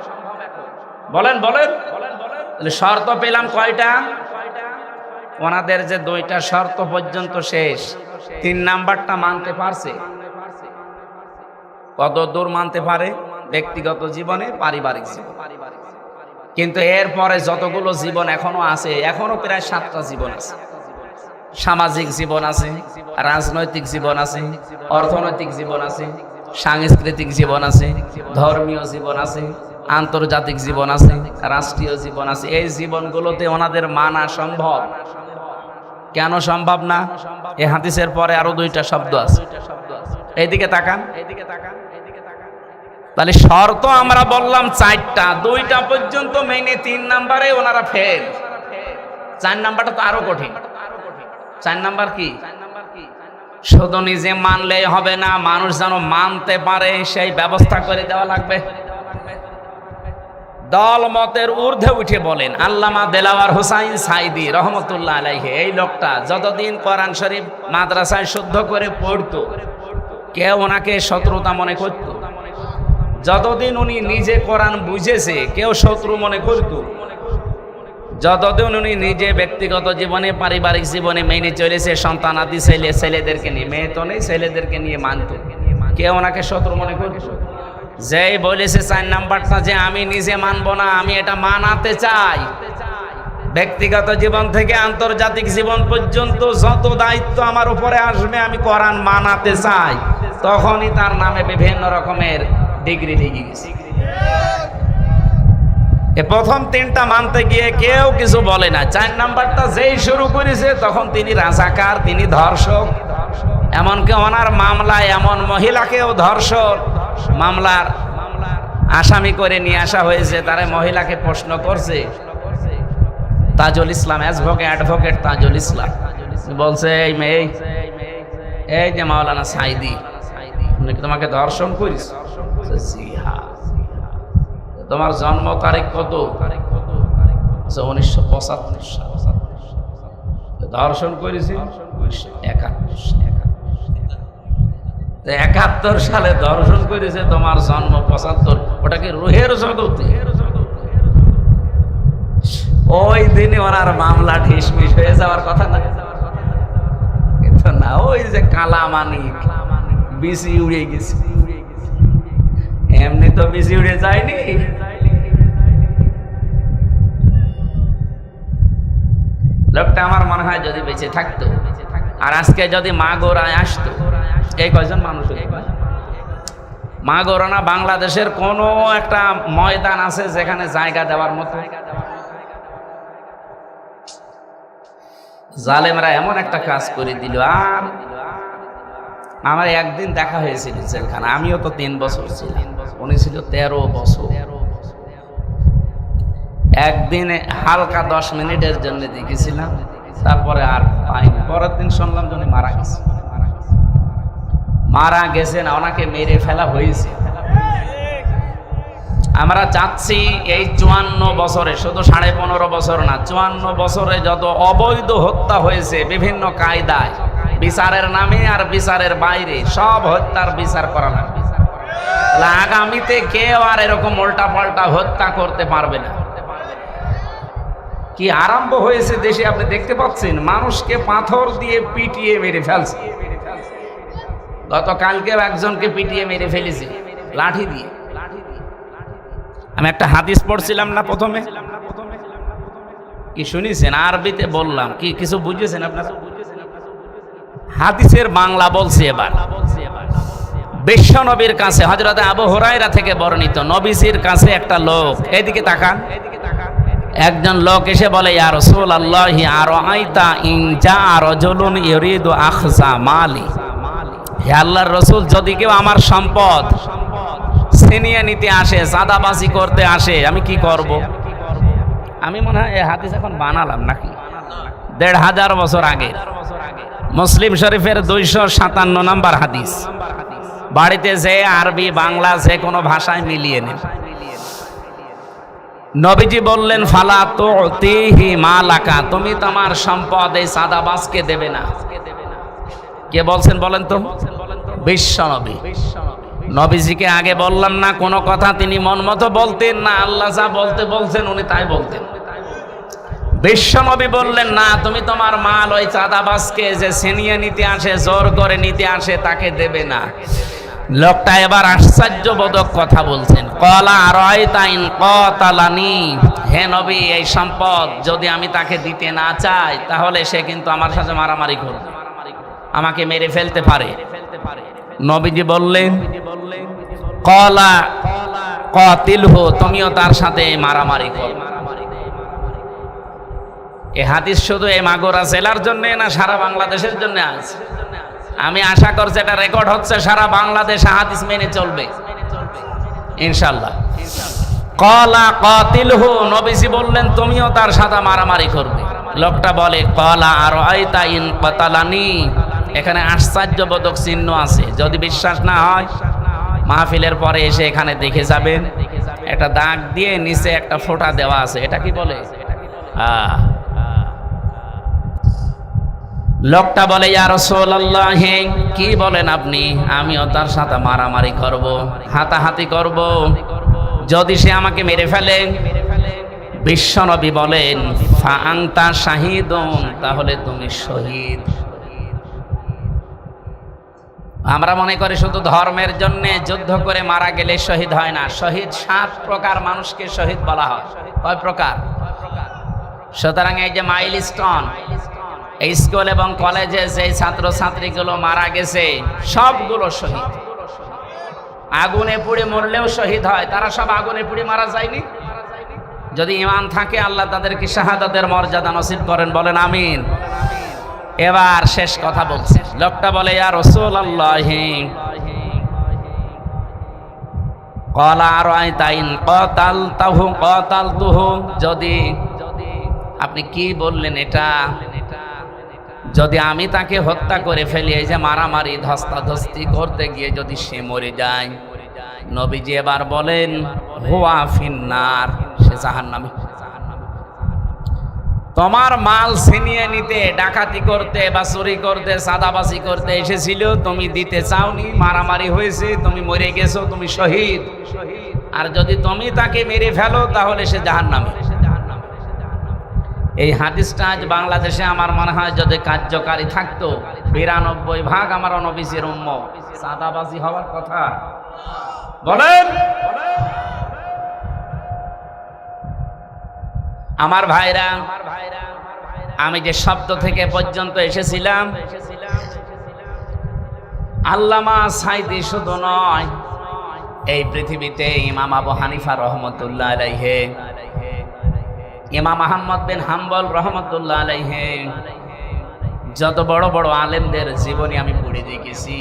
বলেন বলেন, শর্ত পেলাম কয়টা? ওনাদের যে 2টা শর্ত পর্যন্ত শেষ, 3 নাম্বারটা মানতে পারছে। কত দূর মানতে পারে? ব্যক্তিগত জীবনে, পারিবারিক জীবন। কিন্তু এরপরে যতগুলো জীবন এখনো আছে, এখনো প্রায় 7টা জীবন আছে। সামাজিক জীবন আছে, রাজনৈতিক জীবন আছে, অর্থনৈতিক জীবন আছে, সাংস্কৃতিক জীবন আছে, ধর্মীয় জীবন আছে, আন্তর্জাতিক জীবন আছে, রাষ্ট্রীয় জীবন আছে। এই জীবনগুলোতে ওনাদের মানা সম্ভব। কেন সম্ভব না? এই হাদিসের পরে আরো 2টা শব্দ আছে। এইদিকে তাকান। তাহলে শর্ত আমরা বললাম 4টা, 2টা পর্যন্ত মেনে 3 নাম্বারে ওনারা ফেল। 4 নাম্বারটা তো আরো কঠিন। 4 নাম্বার কি? শুধু নিজে মানলেই হবে না, মানুষ যেন মানতে পারে সেই ব্যবস্থা করে দেওয়া লাগবে। দল মতের ঊর্ধ্বে উঠে বলেন আল্লামা দেলাওয়ার হোসাইন সাইদি রহমতুল্লাহ আলাইহি, এই লোকটা যতদিন কোরআন শরীফ মাদ্রাসায় শুদ্ধ করে পড়তো, কেউ ওনাকে শত্রুতা মনে করত। যতদিন উনি নিজে কোরআন বুঝেছে, কেউ শত্রু মনে করত। যতদিন উনি নিজে ব্যক্তিগত জীবনে, পারিবারিক জীবনে মেনে চলেছে, সন্তানাদি ছেলেদেরকে নিয়ে, মেয়ে তো নেই, ছেলেদেরকে নিয়ে মানত, কেউ ওনাকে শত্রু মনে করত। যেই বলেছে 4 নাম্বারটা যে আমি নিজে মানবো না, আমি এটা মানাতে চাই, ব্যক্তিগত জীবন থেকে আন্তর্জাতিক জীবন পর্যন্ত যত দায়িত্ব আমার উপরে আসবে আমি কোরআন মানাতে চাই, তখনই তার নামে বিভিন্ন রকমের ডিগ্রি লেগে গেছে। প্রথম 3টা মানতে গিয়ে কেউ কিছু বলে না। 4 নাম্বারটা যেই শুরু করেছে তখন তিনি রাজাকার, তিনি ধর্ষক। এমনকি ওনার মামলায় এমন মহিলাকেও ধর্ষক মামলার আসামি করে নিয়ে আসা হয়েছে। তারা মহিলাকে প্রশ্ন করছে, তাজুল ইসলাম, অ্যাডভোকেট তাজুল ইসলাম বলছে, এই মেয়ে, এই যে মাওলানা সাইদি তোমাকে ধর্ষণ করিস? জি হ্যাঁ। তোমার জন্ম তারিখ কত? 1975 সাল। ধর্ষণ করেছি 71 সালে ধর্ষণ করেছে, তোমার জন্ম 75। ওটাকে রুহের জগতে। ওই দিনে ওনার মামলা ঢিসমিস হয়ে যাওয়ার কথা না, কিন্তু না, ওই যে কালামানি বিসি উড়ে গেছে। এমনি তো বিসি উড়ে যায়নি। লোকটা আমার মনে হয় যদি বেঁচে থাকতো, আর আজকে যদি মাগোরায় আসতো, এই কয়জন মানুষ, মাগোরা না বাংলাদেশের কোন একটা ময়দান আছে যেখানে জায়গা দেওয়ার মতো? জালেমরা এমন একটা কাজ করে দিল। আর আমার একদিন দেখা হয়েছিল জেলখানা, আমিও তো 3 বছর ছিলাম, উনি ছিল 13 বছর। একদিন হালকা 10 মিনিটের জন্য দেখেছিলাম, তারপরে আর পাইনি। পরের দিন শুনলাম যে উনি মারা গেছে। মারা গেছে না, ওনাকে মেরে ফেলা হয়েছে। আমরা চাচ্ছি এই 54 বছরে, শুধু 15.5 বছর না, 54 বছরে যত অবৈধ হত্যা হয়েছে বিভিন্ন কায়দায়, বিচারের নামে আর বিচারের বাইরে, সব হত্যার বিচার করা লাগবে। আগামীতে কেউ আর এরকম উল্টা পাল্টা হত্যা করতে পারবে না। কি আরম্ভ হয়েছে দেশে আপনি দেখতে পাচ্ছেন, মানুষকে পাথর দিয়ে পিটিয়ে মেরে ফেলছে। গতকালকেও একজনকে পিটিয়ে মেরে ফেলেছে লাঠি দিয়ে। আমি একটা হাদিস পড়ছিলাম না প্রথমে, কি শুনেছেন? আরবিতে বললাম, কি কিছু বুঝেছেন আপনারা? হাদিসের বাংলা বলছি এবার। বিশ্ব নবীর কাছে, হযরত আবু হুরায়রা থেকে বর্ণিত, নবীজির কাছে একটা লোক, এদিকে তাকান, একজন লোক এসে বলে, ইয়া রাসূলুল্লাহি আরাআইতা ইন জাআ রাজুলুন ইউরিদু আখযা মালি, হে আল্লাহর রাসূল, যদি কেউ আমার সম্পদ ছিনিয়ে নিতে আসে, চাঁদাবাজি করতে আসে, আমি কি করব? আমি মনে হয় এই হাদিস এখন বানালাম নাকি, 1500 বছর আগে, মুসলিম শরীফের 257 নম্বর হাদিস। বাড়িতে যে আরবি বাংলা যে কোনো ভাষায় মিলিয়ে নেন। নবীজি বললেন ফালা তুতিহি মালাকা, তুমি তোমার সম্পদ এই সাদাবাজকে দেবে না। কে বলছেন বলেন তো? বিশ্ব নবী। নবীজিকে আগে বললাম না কোনো কথা তিনি মন মতো বলতেন না, আল্লাহ যা বলতে বলছেন উনি তাই বলতেন। বিশ্ব নবী বললেন না, তুমি তোমার মাল ওই চাঁদাবাজকে যে ছিনিয়ে নিতে আসে, জোর করে নিতে আসে, তাকে দেবে না। লোকটা এবার আশ্চর্যবোধক কথা বলছেন, কলা রায়তা ইন কাতালানি, হে নবী এই সম্পদ যদি আমি তাকে দিতে না চাই তাহলে সে কিন্তু আমার সাথে মারামারি করবে, আমাকে মেরে ফেলতে পারে। নবীজি বললেন কলা কাতিলহু, তুমিও তার সাথে মারামারি করো। এই হাদিস শুধু এই মাগুরা জেলার জন্য না সারা বাংলাদেশের জন্য আছে। আমি আশা করছি এটা রেকর্ড হচ্ছে, সারা বাংলাদেশ হাদিস মেনে চলবে ইনশাআল্লাহ। কলা কাতিলহু, নবীজি বললেন তুমিও তার সাথে মারামারি করবে। লোকটা বলে কলা আরাইতা ইন কাতালানি, এখানে আশ্চর্যবোধক চিহ্ন আছে, যদি বিশ্বাস না হয় মাহফিলের পরে এসে এখানে দেখে যাবেন। একটা দাগ দিয়ে নিচে একটা ফোঁটা দেওয়া আছে, এটা কি বলে? লোকটা বলে ইয়া রাসূলুল্লাহ, কি বলেন আপনি? আমিও তার সাথে মারামারি করব, হাতাহাতি করব, যদি সে আমাকে মেরে ফেলে। বিশ্বনবী বলেন ফা আনতা শাহীদুন, তাহলে তুমি শহীদ। আমরা মনে করি শুধু ধর্মের জন্য যুদ্ধ করে মারা গেলে শহীদ হয় না। শহীদ 7 প্রকার মানুষকে শহীদ বলা হয়। কয় প্রকার? সুতরাং এই যে মাইলস্টোন, এই স্কুল এবং কলেজে যে ছাত্র ছাত্রীগুলো মারা গেছে সবগুলো শহীদ। আগুনে পুড়ে মরলেও শহীদ হয়, তারা সব আগুনে পুড়ে মারা যায়নি। যদি ঈমান থাকে আল্লাহ তাদেরকে শাহাদাতের মর্যাদা নসিব করেন, বলেন আমিন। এবার শেষ কথা বলছে, লোকটা বলে ইয়া রাসূলুল্লাহ, ক্বালা আরাইতা ইন কাতালতুহু, যদি আপনি কি বললেন এটা, যদি আমি তাকে হত্যা করে ফেলি, এই যে মারামারি ধস্তাধস্তি করতে গিয়ে যদি সে মরে যায়। নবীজি এবার বলেন হুয়া ফিন্নার, সে জাহান্নামী। তোমার মাল ছিনিয়ে নিতে, ডাকাতি করতে বা চুরি করতে, চাঁদাবাজি করতে এসেছিল, তুমি দিতে চাওনি, মারামারি হয়েছে, তুমি মরে গেছো, তুমি শহীদ। আর যদি তুমি তাকে মেরে ফেলো তাহলে সে জাহান্নামী। এই হাদিসটা আজ বাংলাদেশে আমার মনে হয় যদি কার্যকারী থাকতো, 92% আমার নবীজির উম্মত চাঁদাবাজি হওয়ার কথা। বলেন আমার ভাইরা, আমি যে শব্দ থেকে পর্যন্ত এসেছিলাম, আল্লামা সাইদি শুধু নয়, এই পৃথিবীতে ইমাম আবু হানিফা রহমতুল্লাহ আলাইহি, ইমাম আহমদ বিন হাম্বল রহমতুল্লাহ আলাইহি, যত বড় বড় আলেমদের জীবনী আমি পড়ে দেখেছি।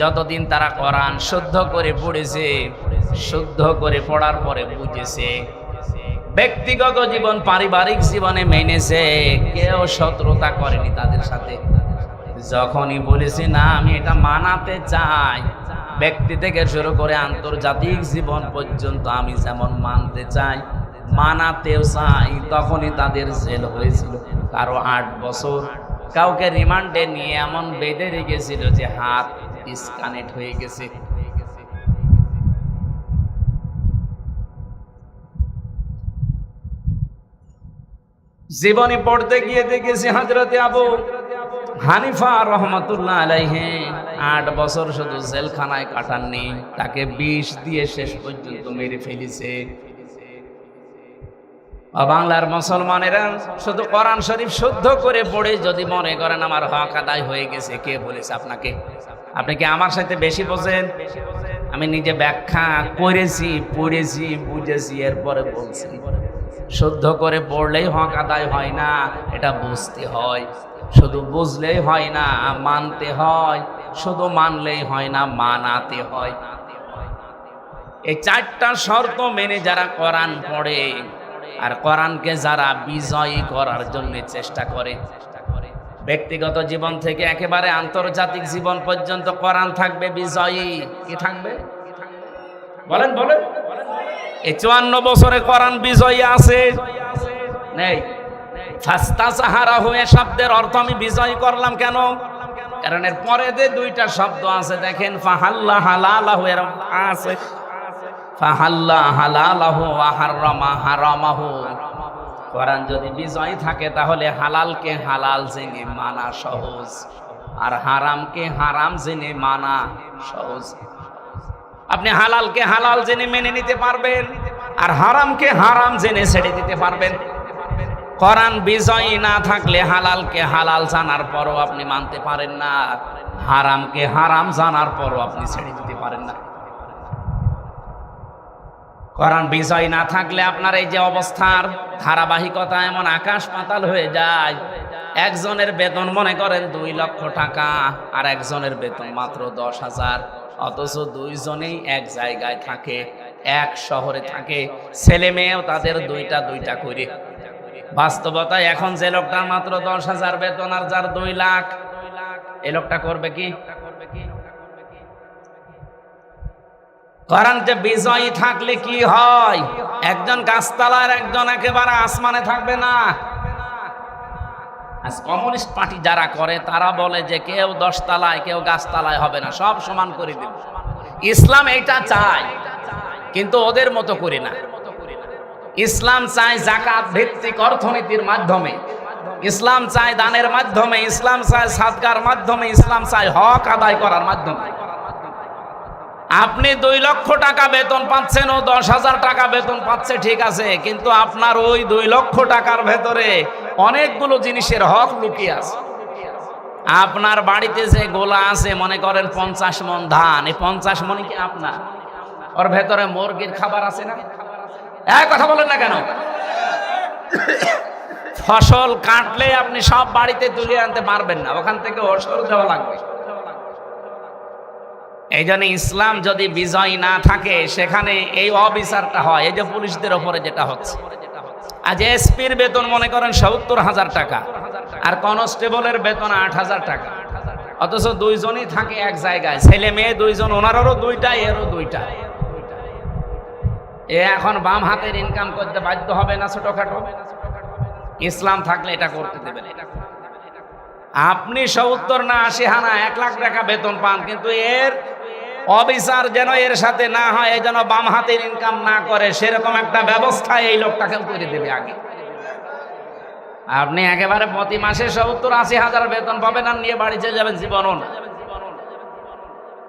যতদিন তারা কোরআন শুদ্ধ করে পড়েছে, শুদ্ধ করে পড়ার পরে বুঝেছে, ব্যক্তিগত জীবন পারিবারিক জীবনে মেনেছে, কেউ শত্রুতা করেনি তাদের সাথে। যখনই বলেছি না আমি এটা মানাতে চাই, ব্যক্তি থেকে শুরু করে আন্তর্জাতিক জীবন পর্যন্ত আমি যেমন মানতে চাই, মানাতেও চাই, তখনই তাদের জেল হয়েছিল। কারো 8 বছর, কাউকে রিমান্ডে নিয়ে এমন বেঁধে রেখেছিল যে হাত ডিসকানেক্ট হয়ে গেছে। জীবনী পড়তে গিয়ে দেখেছি হযরতে আবু হানিফা রহমতুল্লাহ আলাইহি 8 বছর শুধু জেলখানায় কাটাননি, তাকে বিষ দিয়ে শেষ পর্যন্ত মেরে ফেলেছে। বাংলার মুসলমানেরা শুধু কোরআন শরীফ শুদ্ধ করে পড়ে যদি মনে করেন আমার হক আদায় হয়ে গেছে, কে বলেছে আপনাকে? আপনি কি আমার সাথে বেশি বোঝেন? আমি নিজে ব্যাখ্যা করেছি, পড়েছি, বুঝেছি, এরপরে বলছি শুদ্ধ করে পড়লেই হক আদায় হয় না, এটা বুঝতে হয়। শুধু বুঝলেই হয় না, মানতে হয়। শুধু মানলেই হয় না, মানাতে হয়। এই 4টা শর্ত মেনে যারা কোরআন পড়ে আর কোরআনকে যারা বিজয়ী করার জন্য চেষ্টা করে, ব্যক্তিগত জীবন থেকে একেবারে আন্তর্জাতিক জীবন পর্যন্ত কোরআন থাকবে বিজয়ী। কি থাকবে? বলেন বলেন। এই 54 বছরে কোরআন বিজয়ী আছে নেই? ফাস্তাসাহারা হয়ে শব্দের অর্থ আমি বিজয় করলাম কেন? কারণ এর পরে যে দুইটা শব্দ আছে দেখেন, ফাহাল্লা হালালাহু, এর আছে ফাহাল্লা হালালাহু ওয়া হাররামা হারামাহু। কোরআন যদি বিজয় থাকে তাহলে হালালকে হালাল জেনে মানা সহজ, আর হারামকে হারাম জেনে মানা সহজ। আপনি হালালকে হালাল জেনে মেনে নিতে পারবেন, আর হারামকে হারাম জেনে ছেড়ে দিতে পারবেন। কোরআন বিজয়ী না থাকলে হালালকে হালাল জানার পরও আপনি মানতে পারেন না, হারামকে হারাম জানার পরও আপনি ছেড়ে দিতে পারেন না। কোরআন বিজয় না থাকলে আপনার এই যে অবস্থার ধারাবাহিকতা এমন আকাশ পাতাল হয়ে যায়। একজনের বেতন মনে করেন 2 লক্ষ টাকা, আর একজনের বেতন মাত্র 10,000, অথচ দুইজনেই এক জায়গায় থাকে, এক শহরে থাকে, ছেলে মেয়েও তাদের দুইটা করে। বাস্তবতায় এখন যে লোকটার মাত্র 10,000 বেতন আর যার 2 লাখ, এই লোকটা করবে কি? কোরআন যে বিজয়ী থাকলে কি হয়? একজন গাছতলার, একজন একেবারে আসমানে থাকবে না। আজ কমিউনিস্ট পার্টি যারা করে তারা বলে যে কেউ 10 তলায় কেউ গাছতলায় হবে না, সব সমান করে দেবে। ইসলাম এইটা চায়, কিন্তু ওদের মতো করে না। ইসলাম চায় যাকাত ভিত্তিক অর্থনীতির মাধ্যমে, ইসলাম চায় দানের মাধ্যমে, ইসলাম চায় সাদকার মাধ্যমে, ইসলাম চায় হক আদায় করার মাধ্যমে। আপনি 2 লক্ষ টাকা বেতন পাচ্ছেন, ও 10,000 টাকা বেতন পাচ্ছে, ঠিক আছে, কিন্তু আপনার ওই 2 লক্ষ টাকার ভেতরে অনেকগুলো জিনিসের হক লুকিয়ে আছে। আপনার বাড়িতে যে গোলা আছে, মনে করেন 50 মণ ধান, এই 50 মণই কি আপনার? ওর ভেতরে মুরগির খাবার আছে না? এক কথা বলেন না কেন? ফসল কাটলে আপনি সব বাড়িতে তুলে আনতে পারবেন না, ওখান থেকে ওষুধ দেওয়া লাগবে। এই জন্য ইসলাম যদি বিজয় না থাকে সেখানে এই অবিচারটা হয়। এই যে পুলিশদের ওপরে যেটা হচ্ছে, আজ এসপির বেতন মনে করেন 70,000 টাকা, আর কনস্টেবলের বেতন 8,000 টাকা, অথচ দুইজনই থাকে এক জায়গায়, ছেলে মেয়ে দুইজন, ওনারও 2টা, এরও 2টা। এ এখন বাম হাতের ইনকাম করতে বাধ্য হবে না ছোটখাটো? ইসলাম থাকলে এটা করতে দেবে না। আপনি 70 না 80 হানা 1 লাখ টাকা বেতন পান, কিন্তু এর অবিচার যেন এর সাথে না হয়, এই যেন বাম হাতের ইনকাম না করে, সেরকম একটা ব্যবস্থা এই লোকটাকে করে দেবে আগে। আপনি একেবারে প্রতি মাসে 70-80 হাজার বেতন পাবেন আর নিয়ে বাড়ি চলে যাবেন, জীবনও না।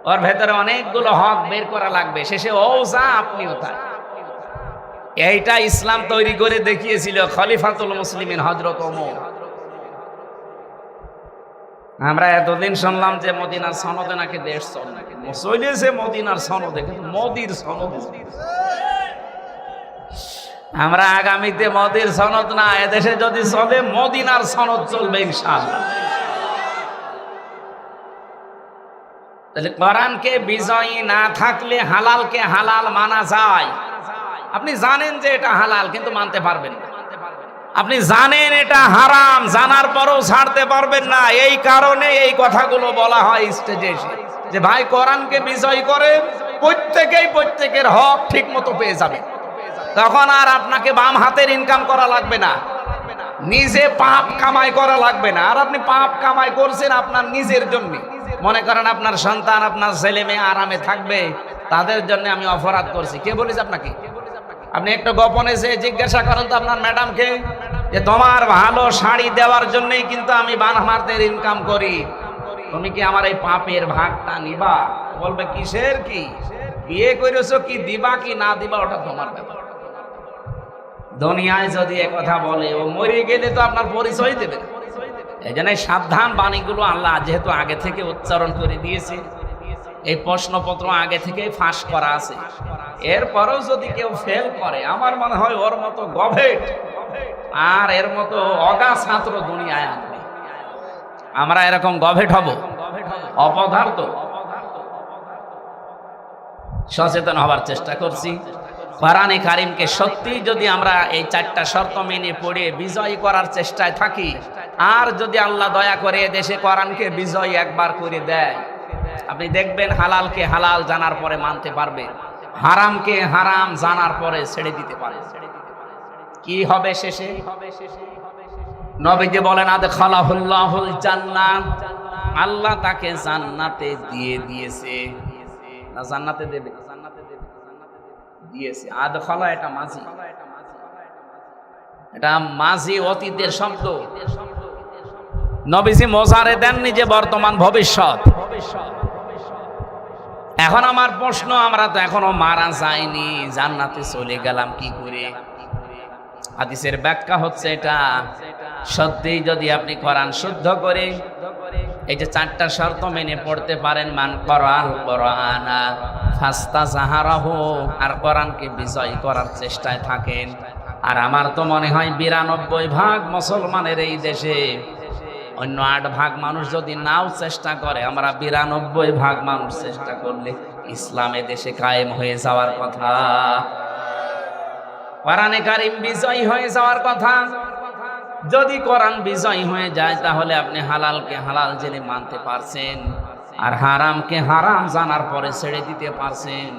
ওর ভেতরে অনেকগুলো হক বের করা লাগবে, শেষে ও যা আপনিও তা। এইটা ইসলাম তৈরি করে দেখিয়েছিল খলিফাতুল মুসলিমিন হযরত ওমর। আমরা এতদিন শুনলাম যে মদিনার সনদে নাকি দেশ চলেছে, মদিনার সনদে, কিন্তু মোদির সনদ। আমরা আগামীতে মোদির সনদ না, এদেশে যদি চলে মদিনার সনদ চলবে ইনশাআল্লাহ। তাহলে কোরআনকে বিজয়ী না থাকলে হালালকে হালাল মানা যায়। আপনি জানেন যে এটা হালাল, কিন্তু মানতে পারবেন না। আপনি জানেন এটা হারাম, জানার পরও ছাড়তে পারবেন না। এই কারণে এই কথাগুলো বলা হয় স্টেজে এসে, যে ভাই কোরআনকে বিজয় করে প্রত্যেকের হক ঠিক মতো পেয়ে যাবে। তখন আর আপনাকে বাম হাতের ইনকাম করা লাগবে না, নিজে পাপ কামাই করা লাগবে না। আর আপনি পাপ কামাই করছেন আপনার নিজের জন্য, মনে করেন আপনার সন্তান, আপনার ছেলে মেয়ে আরামে থাকবে, তাদের জন্য আমি অপরাধ করছি। কে বলেছে আপনাকে? আপনি একটু গোপনে যে জিজ্ঞাসা করেন তো আপনার ম্যাডামকে, যে তোমার ভালো শাড়ি দেওয়ার জন্যই কিন্তু আমি বাম হাতের ইনকাম করি, তুমি কি আমার এই পাপের ভাগটা নিবা? বলবে কিসের কি, বিয়ে করেছো কি দিবা কি না দিবা ওটা তোমার ব্যাপার। দুনিয়ায় যদি এ কথা বলে, ও মরে গেলে তো আপনার পরিচয় দেবে। এই জন্য সাবধান বাণীগুলো আল্লাহ যেহেতু আগে থেকে উচ্চারণ করে দিয়েছে, এই প্রশ্নপত্র আগে থেকে ফাঁস করা আছে, এরপরেও যদি কেউ ফেল করে, আমার মনে হয় ওর মতো গভেট আর এর মতো অগা ছাত্র দুনিয়ায় আসবে। আমরা এরকম গভেট হব, অপদার্থ। সচেতন হবার চেষ্টা করছি। কোরআনে কারিমকে সত্যি যদি আমরা এই 4টা শর্ত মেনে পড়ে বিজয় করার চেষ্টায় থাকি, আর যদি আল্লাহ দয়া করে দেশে কোরআনকে বিজয় একবার করে দেয়, আপনি দেখবেন হালালকে হালাল জানার পরে মানতে পারবেন, হারামকে হারাম জানার পরে ছেড়ে দিতে পারে। কি হবে শেষে? নবীজি বলেন আদখালাহুল্লাহুল জান্নাহ, আল্লাহ তাকে জান্নাতে দিয়ে দিয়েছে। না জান্নাতে দেবে, দিয়েছে। আদখালা এটা মাঝি, এটা মাঝি অতীতের শব্দ। নবীজি মোজারে দেননি যে বর্তমান ভবিষ্যৎ। এখন আমার প্রশ্ন, আমরা তো এখনো মারা যাইনি, জান্নাতে চলে গেলাম কি করে? হাদিসের ব্যাখ্যা হচ্ছে এটা সত্যি যদি আপনি কোরআন শুদ্ধ করে এই যে 4টা শর্ত মেনে পড়তে পারেন, মান করাল কোরআনা ফাস্তাজাহারাহু, আর কোরআনকে বিজয় করার চেষ্টায় থাকেন। আর আমার তো মনে হয় 92% মুসলমানের এই দেশে, অন্য 8% মানুষ যদি নাও চেষ্টা করে, আমরা 92% মানুষ চেষ্টা করলে ইসলামে দেশে কায়েম হয়ে যাওয়ার কথা, কোরআনে কারিম বিজয় হয়ে যাওয়ার কথা। যদি কোরআন বিজয় হয়ে যায় তাহলে আপনি হালালকে হালাল জেনে মানতে পারছেন, আর হারামকে হারাম জানার পরে ছেড়ে দিতে পারছেন।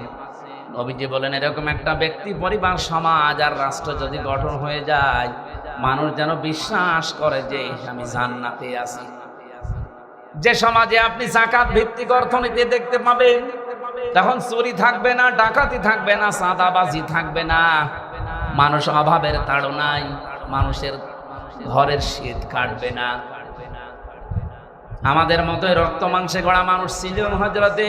নবীজি বলেন এরকম একটা ব্যক্তি, পরিবার, সমাজ আর রাষ্ট্র যদি গঠন হয়ে যায়, মানুষ যেন বিশ্বাস করে যে আমি জান্নাতে আছি। যে সমাজে আপনি যাকাত ভিত্তিক অর্থনীতি দেখতে পাবেন, তখন চুরি থাকবে না, ডাকাতি থাকবে না, চাঁদাবাজি থাকবে না, মানুষ অভাবের তাড়নায় মানুষের ঘরের শীত কাটবে না। আমাদের মতোই রক্ত মাংসে গড়া মানুষ ছিলেন হযরতে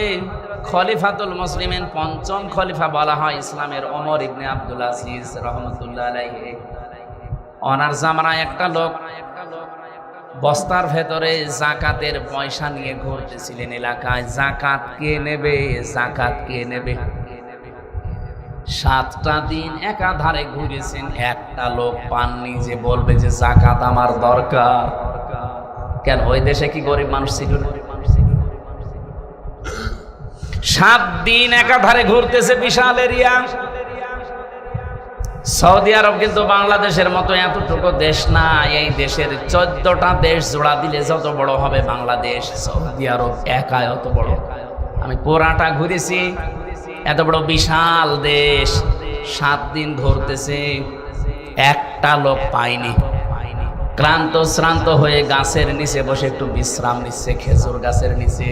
খলিফাতুল মুসলিমিন, 5ম খলিফা বলা হয় ইসলামের, ওমর ইবনে আব্দুল আজিজ রাহমাতুল্লাহ আলাইহি। ওনার জামানায় একটা লোক বস্তার ভেতরে যাকাতের পয়সা নিয়ে ঘুরতেছিলেন এলাকায়। যাকাত কে নেবে, যাকাত কে নেবে? 7টা দিন একাধারে ঘুরেছেন, একটা লোক পাননি যে বলবে যে যাকাত আমার দরকার। কেন, ওই দেশে কি গরিব মানুষ ছিল না? 7 দিন একাধারে ঘুরতেছে, বিশাল এরিয়া। সৌদি আরব কিন্তু বাংলাদেশের মতো এতটুকু দেশ না, এই দেশের 14টা দেশ জোড়া দিলে যত বড় হবে বাংলাদেশ, সৌদি আরব একাই অত বড়। আমি পুরাটা ঘুরেছি, এত বড় বিশাল দেশ, 7 দিন ঘুরতেছে, একটা লোক পাইনি। ক্লান্ত শ্রান্ত হয়ে গাছের নিচে বসে একটু বিশ্রাম নিচ্ছে, খেজুর গাছের নিচে।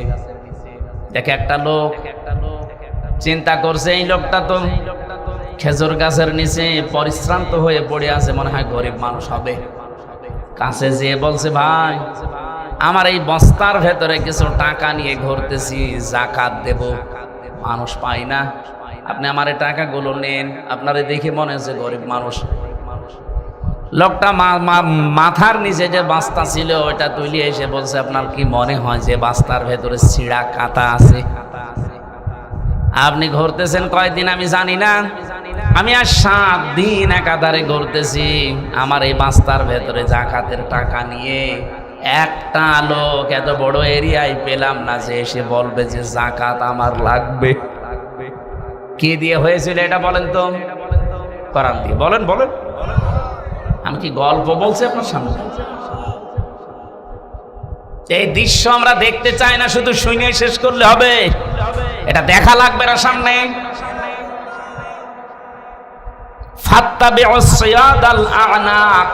দেখে একটা লোক, চিন্তা করছে এই লোকটা তো খেজুর গাছের নিচে পরিশ্রান্ত হয়ে পড়ে আছে, মনে হয় গরিব মানুষ হবে। কাছে যেয়ে বলছে, ভাই আমার এই বস্তার ভেতরে কিছু টাকা নিয়ে ঘুরতেছি, যাকাত দেব, মানুষ পাই না, আপনি আমার এই টাকাগুলো নেন। আপনারে দেখে মনে হচ্ছে গরিব মানুষ। লোকটা মাথার নিচে যে বাস্তা ছিল ওইটা তুলে এসে বলছে, আপনার কি মনে হয় যে বাস্তার ভেতরে ছিঁড়া কাটা আছে? আপনি ঘুরতেছেন কয়দিন আমি জানি না, আমি আর 7 দিন একাধারে ঘুরতেছি, আমার এই বাস্তার ভেতরে যাকাতের টাকা নিয়ে একটা লোক এত বড় এরিয়ায় পেলাম না যে এসে বলবে যে যাকাত আমার লাগবে। কি দিয়ে হয়েছিল এটা বলেন তো? কোরআন দিয়ে। বলেন বলেন, আমি কি গল্প বলছি আপনার সামনে? এই দৃশ্য আমরা দেখতে চাই না, শুধু শুনে শেষ করলে হবে, এটা দেখা লাগবে না সামনে। ফাত্তাবিউস সিয়াদাল আ'নাক,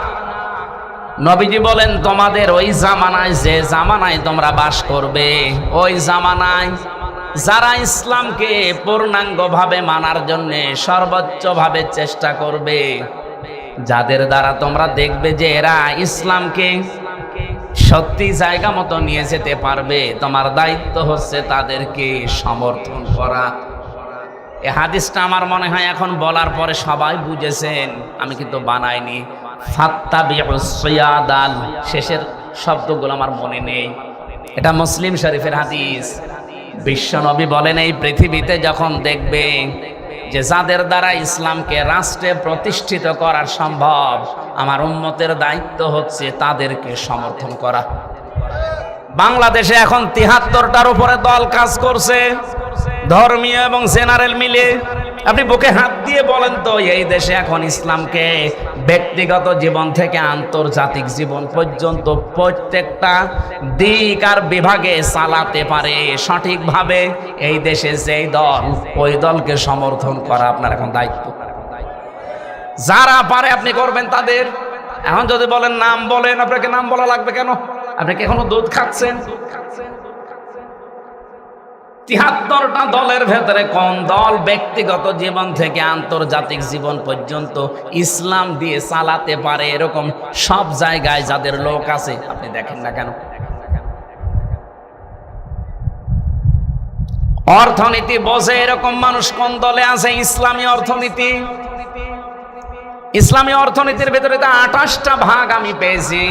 নবীজি বলেন তোমাদের ওই জামানায়, যে জামানায় তোমরা বাস করবে, ওই জামানায় যারা ইসলামকে পূর্ণাঙ্গভাবে মানার জন্য সর্বোচ্চভাবে চেষ্টা করবে, যাদের দ্বারা তোমরা দেখবে যে এরা ইসলামকে সত্যি জায়গা মতো নিয়ে যেতে পারবে, তোমার দায়িত্ব হচ্ছে তাদেরকে সমর্থন করা। এই হাদিসটা আমার মনে হয় এখন বলার পরে সবাই বুঝেছেন, আমি কিন্তু বানাইনি। ফাত্তাবিউস সিয়াদাল, শেষের শব্দগুলো আমার মনে নেই, এটা মুসলিম শরীফের হাদিস। বিশ্বনবী বলেন এই পৃথিবীতে যখন দেখবে যে যাদের দ্বারা ইসলামকে রাষ্ট্রে প্রতিষ্ঠিত করা সম্ভব, আমার উম্মতের দায়িত্ব হচ্ছে তাদেরকে সমর্থন করা। বাংলাদেশে এখন 73টার উপরে দল কাজ করছে, ধর্মীয় এবং জেনারেল মিলে। আপনি বুকে হাত দিয়ে বলেন তো, এই দেশে এখন ইসলামকে ব্যক্তিগত জীবন থেকে আন্তর্জাতিক জীবন পর্যন্ত প্রত্যেকটা দিক আর বিভাগে চালাতে পারে সঠিকভাবে এই দেশে যেই দল, ওই দলকে সমর্থন করা আপনার এখন দায়িত্ব। যারা পারে আপনি করবেন তাদের। এখন যদি বলেন নাম বলেন, আপনাকে নাম বলা লাগবে কেন? আপনি কি এখনো দুধ খাচ্ছেন? ৭৩টা দলের ভেতরে কোন দল ব্যক্তিগত জীবন থেকে আন্তর্জাতিক জীবন পর্যন্ত ইসলাম দিয়ে চালাতে পারে এরকম সব জায়গায় যাদের লোক আছে আপনি দেখেন না কেন? অর্থনীতি বোঝে এরকম মানুষ কোন দলে আছে? ইসলামী অর্থনীতি। ইসলামী অর্থনীতির ভেতরে তো ২৮টা ভাগ আমি পেয়েছি।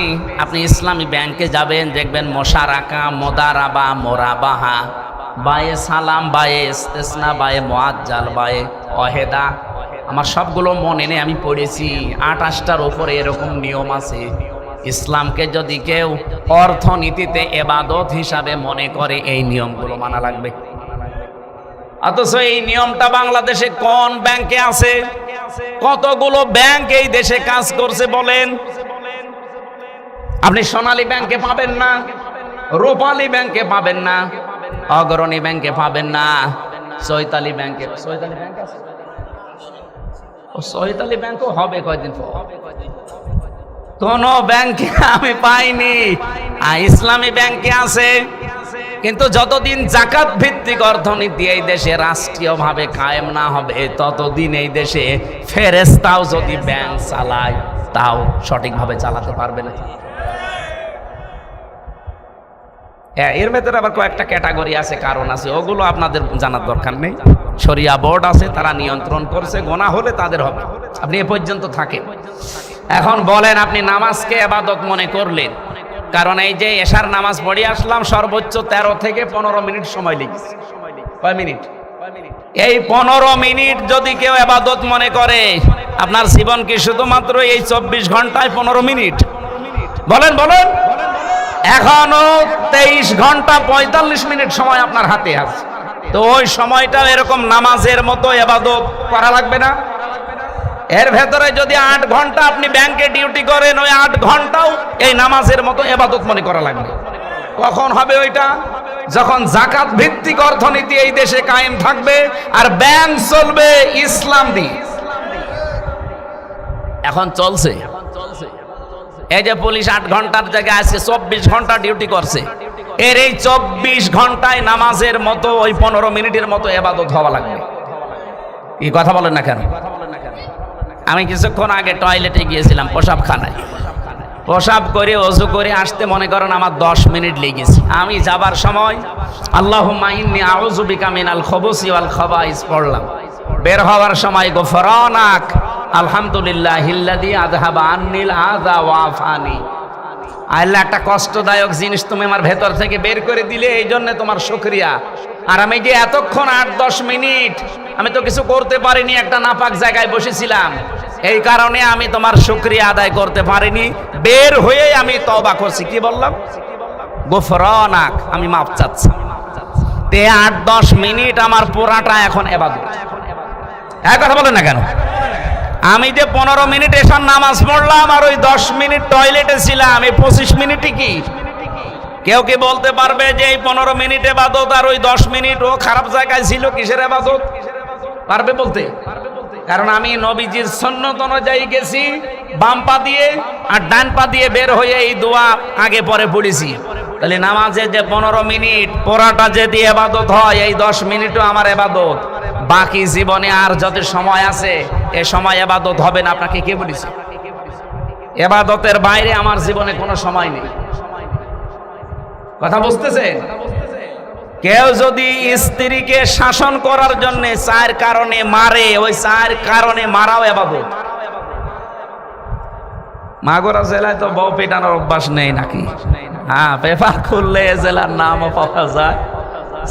আপনি ইসলামী ব্যাংকে যাবেন, দেখবেন মোশারাকা, মোদারাবা, মোরাবাহা, বায়ে সালাম, বায়ে ইস্তেসনা, বায়ে মুআজ্জাল, বায়ে ওয়াহেদা। আমার সবগুলো মনে নেই, আমি পড়েছি। ২৮টার উপরে এরকম নিয়ম আছে। ইসলামকে যদি কেউ অর্থনীতিতে ইবাদত হিসাবে মনে করে, এই নিয়মগুলো মানা লাগবে। অথচ এই নিয়মটা বাংলাদেশে কোন ব্যাংকে আছে? কতগুলো ব্যাংক এই দেশে কাজ করছে বলেন? আপনি সোনালী ব্যাংকে পাবেন না, রূপালী ব্যাংকে পাবেন না, অগ্রণী ব্যাংকে পাবেন না, চৈতালি ব্যাংকে। চৈতালি ব্যাংক আছে? ও চৈতালি ব্যাংকও হবে কয়দিন পর। কোন ব্যাংকে আমি পাইনি। ইসলামী ব্যাংকে আছে, কিন্তু যতদিন যাকাত ভিত্তিক অর্থনীতি এই দেশে রাষ্ট্রীয়ভাবে কায়েম না হবে, ততদিন এই দেশে ফেরেশতাও যদি ব্যাংক চালায়, তাও সঠিকভাবে চালাতে পারবে না। এর ভেতরে আবার কয়েকটা ক্যাটাগরি আছে, কারণ আছে, ওগুলো আপনাদের জানার দরকার নেই। শরিয়া বোর্ড আছে, তারা নিয়ন্ত্রণ করছে, গোনা হলে তাদের হবে। আপনি এ পর্যন্ত থাকেন। এখন বলেন, আপনি নামাজকে ইবাদত মনে করলেন, কারণ এই যে এশার নামাজ পড়ে আসলাম, সর্বোচ্চ 13 থেকে 15 মিনিট সময় লেগেছে। কয় মিনিট? এই 15 মিনিট যদি কেউ ইবাদত মনে করে, আপনার জীবন কি শুধুমাত্র এই 24 ঘন্টায় 15 মিনিট? বলেন বলেন। এখনো 23 ঘন্টা 45 মিনিট সময় আপনার হাতে আছে। তো ওই সময়টা এরকম নামাজের মতো ইবাদত করা লাগবে না? এর ভেতরে যদি 8 ঘন্টা আপনি ব্যাংকে ডিউটি করেন, ওই 8 ঘন্টাও এই নামাজের মতো ইবাদত মনে করা লাগবে। কখন হবে ওইটা? যখন যাকাত ভিত্তিক অর্থনীতি এই দেশে কায়েম থাকবে আর ব্যাংক চলবে ইসলাম দিয়ে। এখন চলছে। এই যে পুলিশ 8 ঘন্টার জায়গায় আজকে 24 ঘন্টা ডিউটি করছে, এর এই 24 ঘন্টায় নামাজের মতো ওই 15 মিনিটের মতো ইবাদত হওয়া লাগবে। কি কথা বলেন না কেন? আমি কিছুক্ষণ আগে টয়লেটে গিয়েছিলাম, পেশাবখানায়। পেশাব করে ওযু করে আসতে মনে করেন আমার 10 মিনিট লেগেছে। আমি যাবার সময় আল্লাহুম্মা ইন্নী আউযু বিকা মিনাল খুবুসি ওয়াল খাবাইস পড়লাম। বের হওয়ার সময় গফরানাক আলহামদুলিল্লাহিল্লাযী আযহাবা আন্নিল আযা ওয়া আফানি। আল্লাহ, একটা কষ্টদায়ক জিনিস তুমি আমার ভেতর থেকে বের করে দিলে, এই জন্য তোমার শুকরিয়া। আর আমি যে এতক্ষণ 8-10 মিনিট আমি তো কিছু করতে পারিনি, একটা নাপাক জায়গায় বসেছিলাম, এই কারণে আমি তোমার শুকরিয়া আদায় করতে পারিনি। বের হয়ে আমি তওবা করছি। কি বললাম? গফরানাক, আমি মাফ চাচ্ছি। তে 8-10 মিনিট আমার পুরাটা এখন ইবাদত। এক কথা বলেন না কেন? আমি যে 15 মিনিট এশার নামাজ পড়লাম আর ওই 10 মিনিট টয়লেটে ছিলাম, এই 25 মিনিটই কি? কেউ কি বলতে পারবে যে এই 15 মিনিট ইবাদত আর ওই 10 মিনিট ও খারাপ জায়গায় ছিল? কিসের ইবাদত? পারবে বলতে? কারণ আমি নবীজির সুন্নাত অনুযায়ী গেছি, বাম পা দিয়ে আর ডান পা দিয়ে বের হয়ে এই দোয়া আগে পরে পড়েছি। তাহলে নামাজে যে 15 মিনিট পড়াটা যদি ইবাদত হয়, এই 10 মিনিটও আমার ইবাদত। বাকি জীবনে আর যত সময় আছে, এ সময় ইবাদত হবে না। আপনাকে কে বলেছে? ইবাদতের বাইরে আমার জীবনে কোনো সময় নেই। কথা বুঝতেছেন? কেউ যদি স্ত্রীকে শাসন করার জন্য 4 কারণে মারে, ওই 4 কারণে মারাও ইবাদত। মাগুরা জেলায় তো বউ পেটানোর অভ্যাস নেই নাকি? হ্যাঁ, পেপার খুললে জেলার নামও পাওয়া যায়।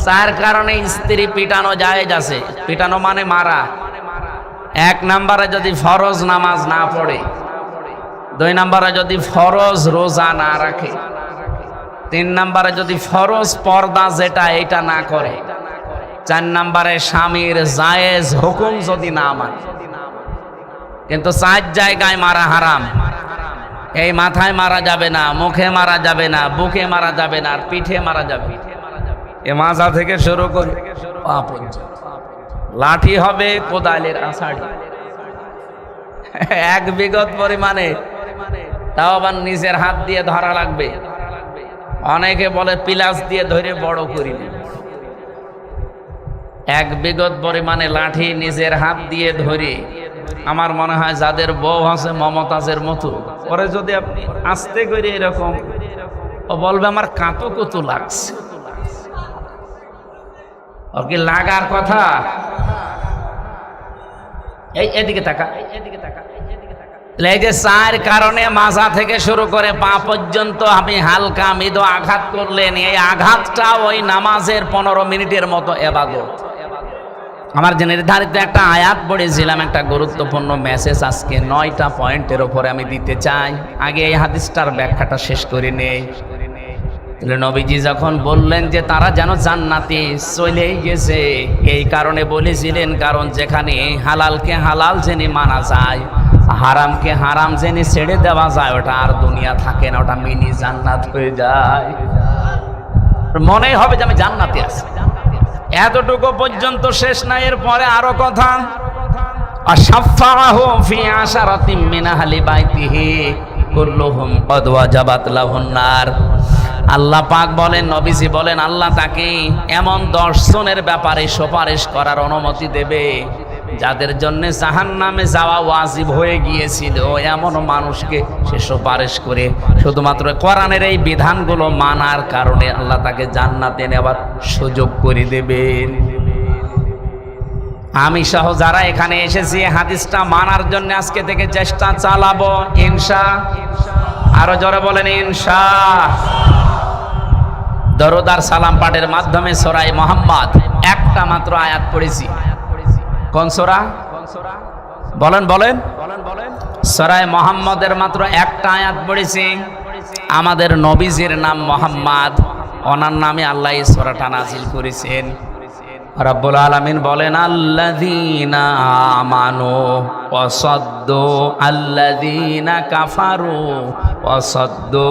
4 কারণে স্ত্রী পিটানো জায়েজ আছে। পিটানো মানে মারা। 1 নম্বরে যদি ফরজ নামাজ না পড়ে, 2 নম্বরে যদি ফরজ রোজা না রাখে, 3 নম্বরে যদি ফরজ পর্দা যেটা এটা না করে, 4 নম্বরে স্বামীর জায়েজ হুকুম যদি না মানে। কিন্তু 4 জায়গায় মারা হারাম। এই মাথায় মারা যাবে না, মুখে মারা যাবে না, বুকে মারা যাবে না, আর পিঠে মারা যাবে। এ মাজা থেকে শুরু করে পা পর্যন্ত লাঠি হবে কোদালের আষাঢ়ি 1 বিঘত পরিমাণে, তাও আবার নিজের হাত দিয়ে ধরা লাগবে। অনেকে বলে পিলাস দিয়ে ধরে বড় করি। 1 বিঘত পরিমাণে লাঠি নিজের হাত দিয়ে ধরে, আমার মনে হয় যাদের বউ আছে মমতাজের মতো, পরে যদি আপনি আস্তে করে এরকম, ও বলবে আমার কাঁতো কত লাগছে। ওর কি লাগার কথা? এদিকে তাকা, এদিকে তাকা। এই যে 4 কারণে মাজা থেকে শুরু করে পা পর্যন্ত আপনি হালকা মৃদু আঘাত করলেন, এই আঘাতটা ওই নামাজের 15 মিনিটের মতো ইবাদত। আমার যে নির্ধারিত একটা আয়াত পড়েছিলাম, একটা গুরুত্বপূর্ণ মেসেজ আজকে 9টা পয়েন্টের উপরে আমি দিতে চাই। আগে এই হাদিসটার ব্যাখ্যাটা শেষ করে নেই। নবীজি যখন বললেন যে তারা যেন জান্নাতে চলেই গেছে, এই কারণে বলেছিলেন, কারণ যেখানে হালালকে হালাল জেনে মানা যায়, হারামকে হারাম জেনে ছেড়ে দেওয়া যায়, ওটা আর দুনিয়া থাকে না, ওটা মিনি জান্নাত হয়ে যায়। মনে হবে যে আমি জান্নাতে আছি। এতটুকু পর্যন্ত শেষ না, এর পরে আরো কথা। আশাফাহু ফি আশারাতিন মিন আহলি বাইতিহি কুল্লুহুম কদ ওয়াজাবাত লাহুন নার। আল্লাহ পাক বলেন, নবীজি বলেন, আল্লাহ তাকে এমন 10 জনের ব্যাপারে সুপারিশ করার অনুমতি দেবে যাদের জন্য জাহান্নামে যাওয়া ওয়াজিব হয়ে গিয়েছিল। এমন মানুষকে সে সুপারিশ করে শুধুমাত্র কোরআনের এই বিধানগুলো মানার কারণে আল্লাহ তাকে জান্নাতে নেওয়ার সুযোগ করে দেবেন। আমি সহ যারা এখানে এসেছি হাদিসটা মানার জন্য আজকে থেকে চেষ্টা চালাবো ইনশাআল্লাহ। আরো জোরে বলেন ইনশাআল্লাহ। দরুদ আর সালাম পাঠের মাধ্যমে সূরা মুহাম্মদ একটা মাত্র আয়াত পড়েছি। কোন সূরা? বলেন বলেন। সূরা মুহাম্মদের মাত্র একটা আয়াত পড়েছি। আমাদের নবীজির নাম মুহাম্মদ, ওনার নামে আল্লাহ এই সূরাটা নাজিল করেছেন। রব্বুল আলামিন বলেন, আল্লাযীনা আমানু ওয়া সাদ্দু আল্লাযীনা কাফারু ওয়া সাদ্দু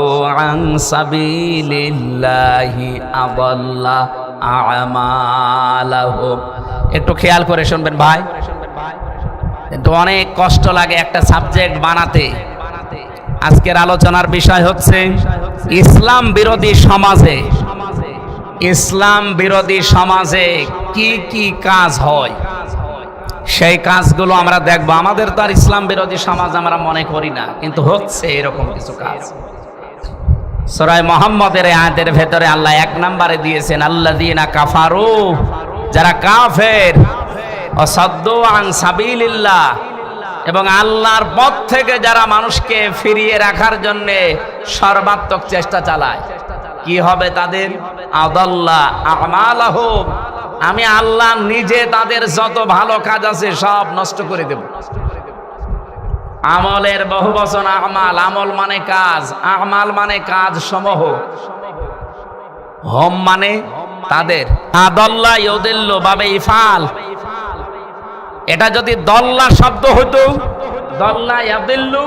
আন সাবিলিল্লাহি আযাল্লা আমালাহুম। একটু খেয়াল করে শুনবেন ভাই, কিন্তু অনেক কষ্ট লাগে একটা সাবজেক্ট বানাতে। আজকের আলোচনার বিষয় হচ্ছে ইসলাম বিরোধী সমাজে, ইসলাম বিরোধী সমাজে কি কি কাজ হয় সেই কাজগুলো আমরা দেখব। আমাদের তো আর ইসলাম বিরোধী সমাজ আমরা মনে করি না, কিন্তু হচ্ছে এরকম কিছু কাজ। সূরা মুহাম্মদের আয়াতের ভেতরে আল্লাহ 1 নম্বরে দিয়েছেন আল্লাযীনা কাফারু, যারা কাফের, ওয়া সাদ্দু আন সাবিলিল্লাহ, এবং আল্লাহর পথ থেকে যারা মানুষকে ফিরিয়ে রাখার জন্য সর্বাত্মক চেষ্টা চালায়। কি হবে তাদের? আদাল্লা আমালাহুম, আমি আল্লাহ নিজে তাদের যত ভালো কাজ আছে সব নষ্ট করে দেব। আমলের বহু বচন আমাল, আমল মানে কাজ, আমাল মানে কাজ সমূহ, হোম মানে তাদের। আদাল্লা ইউদিল্লু বাবে ইফাল, এটা যদি দল্লা শব্দ হতো, দল্লা ইয়াদিল্লু,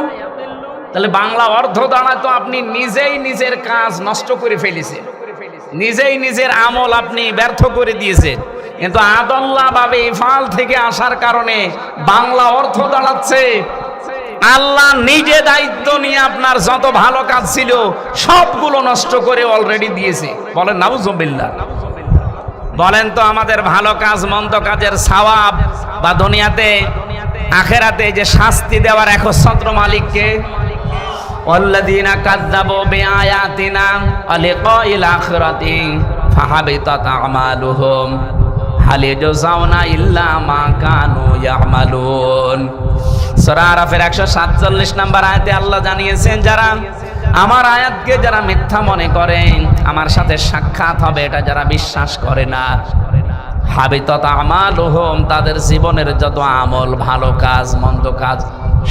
তাহলে বাংলা অর্থ দাঁড়াতো আপনি নিজেই নিজের কাজ নষ্ট করে ফেলেছেন, নিজেই নিজের আমল আপনি ব্যর্থ করে দিয়েছেন। কিন্তু আদাল্লা বাবে ইফাল থেকে আসার কারণে বাংলা অর্থ দাঁড়াচ্ছে আল্লাহ নিজে দায়িত্ব নিয়ে আপনার যত ভালো কাজ ছিল সবগুলো নষ্ট করে অলরেডি দিয়েছে। বলেন নাউজুবিল্লাহ। বলেন তো আমাদের ভালো কাজ মন্দ কাজের সওয়াব বা দুনিয়াতে আখেরাতে যে শাস্তি দেওয়ার একচ্ছত্র মালিককে? ওয়াল্লাযীনা কাযযাবু বিআয়াতিনা ওয়া লিকাইল আখিরাতি ফাহাবিতাত আমালুহুম হাল ইয়াজজাউনা ইল্লা মা কানু ইয়ামালুন। সূরা আরাফের 147 নম্বর আয়াতে আল্লাহ জানিয়েছেন, যারা আমার আয়াতকে যারা মিথ্যা মনে করে, আমার সাথে সাক্ষাৎ হবে এটা যারা বিশ্বাস করে না, হাবিতাত আমালুহুম, তাদের জীবনের যত আমল, ভালো কাজ মন্দ কাজ,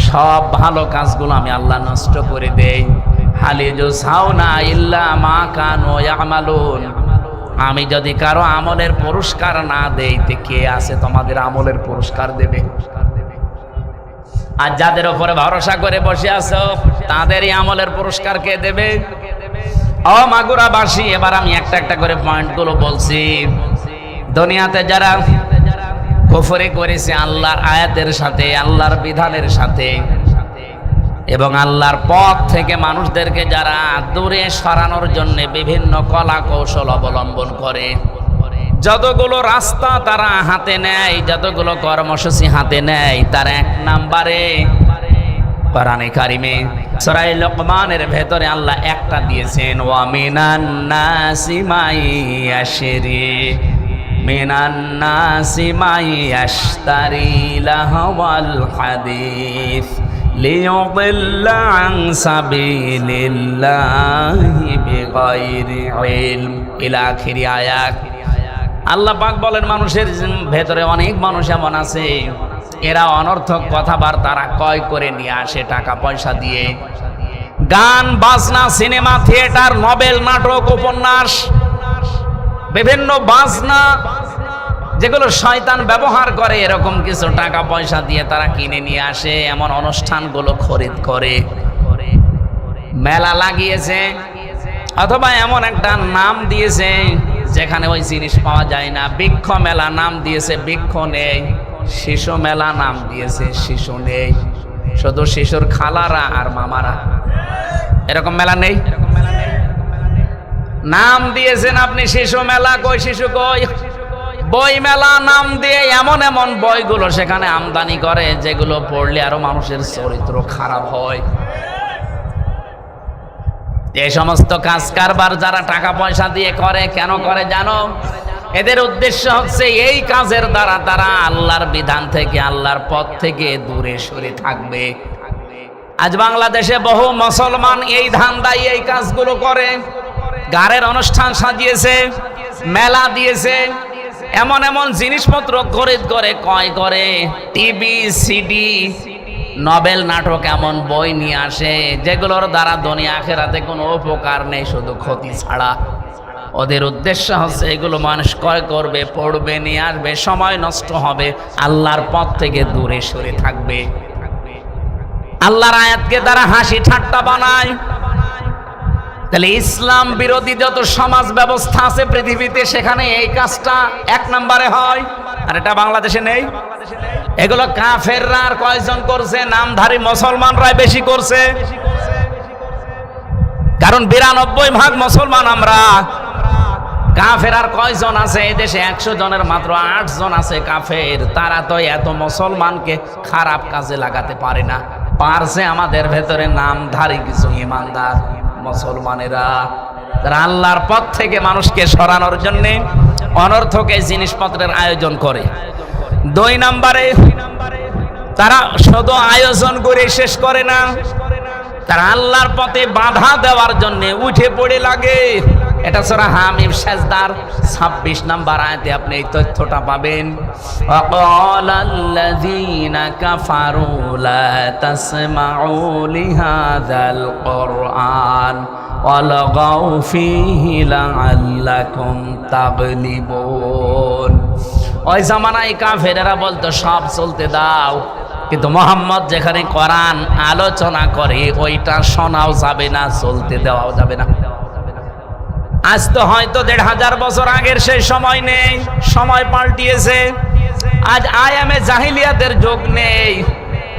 সব ভালো কাজগুলো আমি আল্লাহ নষ্ট করে দেই। হাল ইয়াজজাউনা ইল্লা মা কানু ইয়ামালুন, আমি যদি কারো আমলের পুরস্কার না দেই তে কে আছে তোমাদের আমলের পুরস্কার দেবে? আর যাদের উপরে ভরসা করে বসে আছো তাদেরই আমলের পুরস্কার কে দেবে? ও মাগুরাবাসী, এবার আমি একটা একটা করে পয়েন্টগুলো বলছি। দুনিয়াতে যারা কুফরি করেছে আল্লাহর আয়াতের সাথে, আল্লাহর বিধানের সাথে, এবং আল্লাহর পথ থেকে মানুষদেরকে যারা দূরে সরানোর জন্য বিভিন্ন কলা কৌশল অবলম্বন করে, যতগুলো রাস্তা তারা হাতে নেয়, যতগুলো কর্মসূচি হাতে নেয়, তার এক নাম্বারে কোরআনে কারিমে সূরা লোকমানের ভেতরে আল্লাহ একটা দিয়েছেন, ওয়া মিনান নাসি মাই ইয়াশরি মিনান নাসি মাই ইয়াশতারি লাহওয়াল হাদিস লিয়ুদিল্লা আন সাবিলিল্লাহি বিগাইরি ইলম ইলা আখিরি আয়াত। আল্লাহ পাক বলেন মানুষের ভেতরে অনেক মানুষ এমন আছে এরা অনর্থক কথাবার্তা ক্রয় করে নিয়ে আসে টাকা পয়সা দিয়ে। গান বাজনা, সিনেমা, থিয়েটার, নভেল, নাটক, উপন্যাস, বিভিন্ন বাজনা যেগুলো শয়তান ব্যবহার করে, এরকম কিছু টাকা পয়সা দিয়ে তারা কিনে নিয়ে আসে। এমন অনুষ্ঠানগুলো খরিদ করে মেলা লাগিয়েছে, অথবা এমন একটা নাম দিয়েছে যেখানে ওই জিনিস পাওয়া যায় না। বৃক্ষ মেলা নাম দিয়েছে, বৃক্ষ নেই। শিশু মেলা নাম দিয়েছে, শিশু নেই। শুধু শিশুর খালারা আর মামারা, এরকম মেলা নেই। নাম দিয়েছেন আপনি শিশু মেলা, কই শিশু কই? বই মেলা নাম দিয়ে এমন এমন বইগুলো সেখানে আমদানি করে যেগুলো পড়লে আরো মানুষের চরিত্র খারাপ হয়। এই সমস্ত কাজ কারবার যারা টাকা পয়সা দিয়ে করে, কেন করে জানো? এদের উদ্দেশ্য হচ্ছে এই কাজের দ্বারা তারা আল্লাহর বিধান থেকে, আল্লাহর পথ থেকে দূরে সরে থাকবে। আজ বাংলাদেশে বহু মুসলমান এই ধান্দায় এই কাজগুলো করে। গানের অনুষ্ঠান সাজিয়েছে, মেলা দিয়েছে, এমন এমন জিনিসপত্র খরিদ করে, ক্রয় করে, টিভি, সিডি, নভেল, নাটক, এমন বই নিয়ে আসে যেগুলোর দ্বারা দুনিয়া আখিরাতে কোনো উপকার নেই, শুধু ক্ষতি ছাড়া। ওদের উদ্দেশ্য হচ্ছে এগুলো মানুষ ক্রয় করবে, পড়বে, নিয়ে আসবে, সময় নষ্ট হবে, আল্লাহর পথ থেকে দূরে সরে থাকবে। আল্লাহর আয়াতকে তারা হাসি ঠাট্টা বানায়। তাহলে ইসলাম বিরোধী যত সমাজ ব্যবস্থা আছে পৃথিবীতে, সেখানে এই কাজটা এক নম্বরে হয়, আর এটা বাংলাদেশে নেই। এগুলো কাফেররা আর কয়জন করছে? নামধারী মুসলমানরাই বেশি করছে। কারণ 92% মুসলমান আমরা। কাফের আর কয়জন আছে এই দেশে? 100 জনের মাত্র 8 জন আছে কাফের। তারা তো এত মুসলমানকে খারাপ কাজে লাগাতে পারে না। পারছে আমাদের ভেতরে নামধারী কিছু ইমানদার মুসলমানেরা, তারা আল্লাহর পথ থেকে মানুষকে সরানোর জন্য অনর্থক এই জিনিসপত্রের আয়োজন করে। 2 নম্বরে তারা শুধু আয়োজন করে শেষ করে না, তারা আল্লাহর পথে বাধা দেওয়ার জন্য উঠে পড়ে লাগে। এটা সূরা হামিম সেজদার 26 নম্বর আয়াতে আপনি এই তথ্যটা পাবেন। ওয়াকালাল্লাযীনা কাফারু লা তাসমাউ লিহাযাল কুরআন ওয়ালগাউ ফীহি লাআল্লাকুম তাগলিবুন। ওই জামানায় কাফেরেরা বলতো সব চলতে দাও, কিন্তু মুহাম্মদ যেখানে কোরআন আলোচনা করে ওইটা শোনাও যাবে না, চলতে দেওয়াও যাবে না। আজ তো হয়তো 1500 বছর আগের সেই সময় নেই, সময় পাল্টিয়েছে। আজ আয়ামে জাহিলিয়াতের যুগ নেই,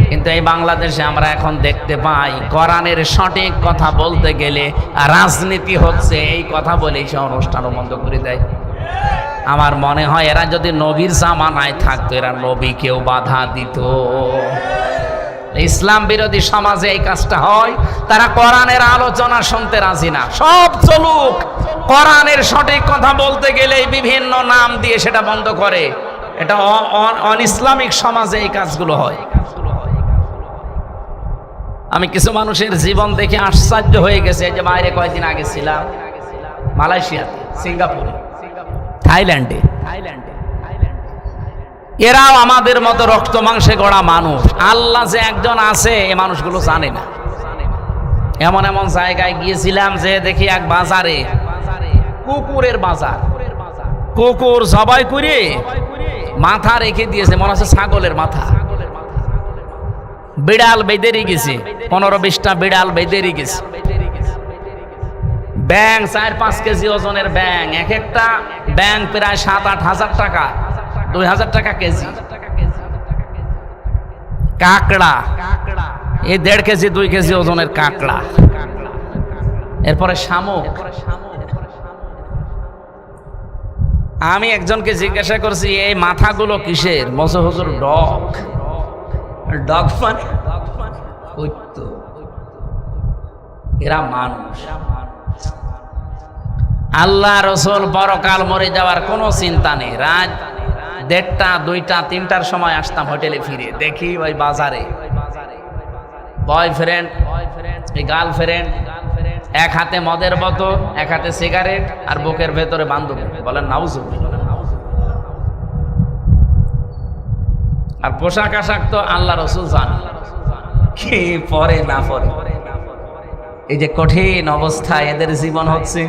কিন্তু এই বাংলাদেশে আমরা এখন দেখতে পাই কোরআনের সঠিক কথা বলতে গেলে রাজনীতি হচ্ছে, এই কথা বলেই সে অনুষ্ঠানও বন্ধ করে দেয়। আমার মনে হয় এরা যদি নবীর জামানায় থাকতো, এরা নবীকেও বাধা দিত। ইসলাম বিরোধী সমাজে এই কাজটা হয়। তারা কোরআনের আলোচনা শুনতে রাজি না, সব চলুক, কোরআনের সঠিক কথা বলতে গেলে বিভিন্ন নাম দিয়ে সেটা বন্ধ করে। এটা অন ইসলামিক সমাজে এই কাজগুলো হয়। আমি কিছু মানুষের জীবন দেখে আশ্চর্য হয়ে গেছে। যে বাইরে কয়েকদিন আগে ছিলাম মালয়েশিয়াতে, সিঙ্গাপুরে, থাইল্যান্ডে। এরাও আমাদের মতো রক্ত মাংসে গড়া মানুষ। আল্লাহ যে একজন আছে এ মানুষগুলো জানে না। এমন এমন জায়গায় গিয়েছিলাম যে দেখি এক বাজারে, কুকুরের বাজার, কুকুর জবাই করে মাথা রেখে দিয়েছে, মনে হচ্ছে ছাগলের মাথা। বিড়াল বেঁধে গেছে, 15-20টা বিড়াল বেঁধে গেছে। ব্যাং 4-5 কেজি ওজনের ব্যাং, এক একটা ব্যাং প্রায় 7-8 হাজার টাকা, 2000 টাকা কেজি। কাঁকড়া এই 1.5 কেজি 2 কেজি ওজনের কাঁকড়া। এরপরে শামুক। আমি একজনকে জিজ্ঞাসা করছি এই মাথাগুলো কিসের? বলছে হুজুর ডগ। ডগ মানে এরা মানুষ। আল্লাহ রসুল পরকাল মরে যাওয়ার কোনো চিন্তা নেই। রাত 1:30, 2টা, 3টার সময় আসতাম হোটেলে ফিরে, দেখি ওই বাজারে বয়ফ্রেন্ড গার্লফ্রেন্ড, এক হাতে মদের বোতল, এক হাতে সিগারেট, আর বুকের ভেতরে বান্ধবী। বলেন নাউজুবিল্লাহ। আর পোশাক আশাক তো আল্লাহ রসুল জান কি পরে না পরে। এই যে কঠিন অবস্থা এদের জীবন হচ্ছে,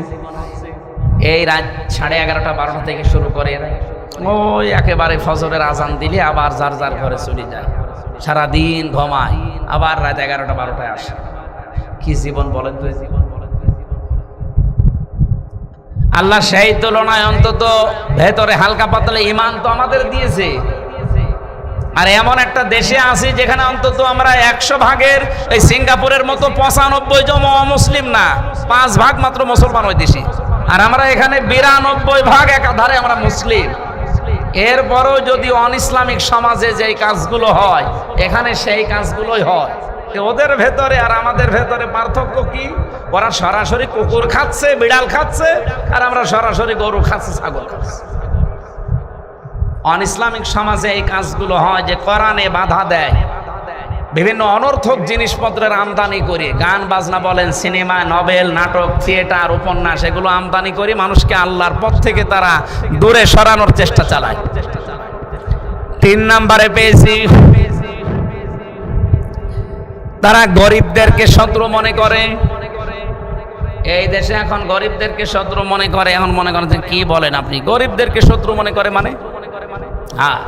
এই রাত 11:30, 12টা থেকে শুরু করে ওই একেবারে ফজরের আজান দিলে আবার যার যার ঘরে চলে যায়, সারাদিন ঘুমায়, আবার রাত 11টা 12টায় আসে। কি জীবন বলেন তো? আল্লাহ সেই তুলনায় অন্তত ভেতরে হালকা পাতলা ইমান তো আমাদের দিয়েছে। আর এমন একটা দেশে আছি যেখানে অন্তত আমরা 100 ভাগের, এই সিঙ্গাপুরের মতো 95 জন অমুসলিম না, 5 ভাগ মাত্র মুসলমান ওই দেশে। আর আমরা এখানে 92 ভাগ একাধারে আমরা মুসলিম। এরপরও যদি অন ইসলামিক সমাজে যেই কাজগুলো হয়, এখানে সেই কাজগুলোই হয়। ওদের ভেতরে আর আমাদের ভেতরে পার্থক্য কি? ওরা সরাসরি কুকুর খাচ্ছে, বিড়াল খাচ্ছে, আর আমরা সরাসরি গরু খাচ্ছি, ছাগল খাচ্ছি। অন ইসলামিক সমাজে এই কাজগুলো হয় যে কোরআনে বাধা দেয়, বিভিন্ন অনর্থক জিনিসপত্রের আমদানি করে, গান বাজনা বলেন, সিনেমা, নভেল, নাটক, থিয়েটার, উপন্যাস, এগুলো আমদানি করে মানুষকে আল্লাহর পথ থেকে তারা দূরে সরানোর চেষ্টা চালায়। 3 নম্বরে পেয়েছি, তারা গরিবদেরকে শত্রু মনে করে। এই দেশে এখন গরিবদেরকে শত্রু মনে করে। এখন মনে করেন যে কি বলেন আপনি, গরিবদেরকে শত্রু মনে করে মানে? হ্যাঁ,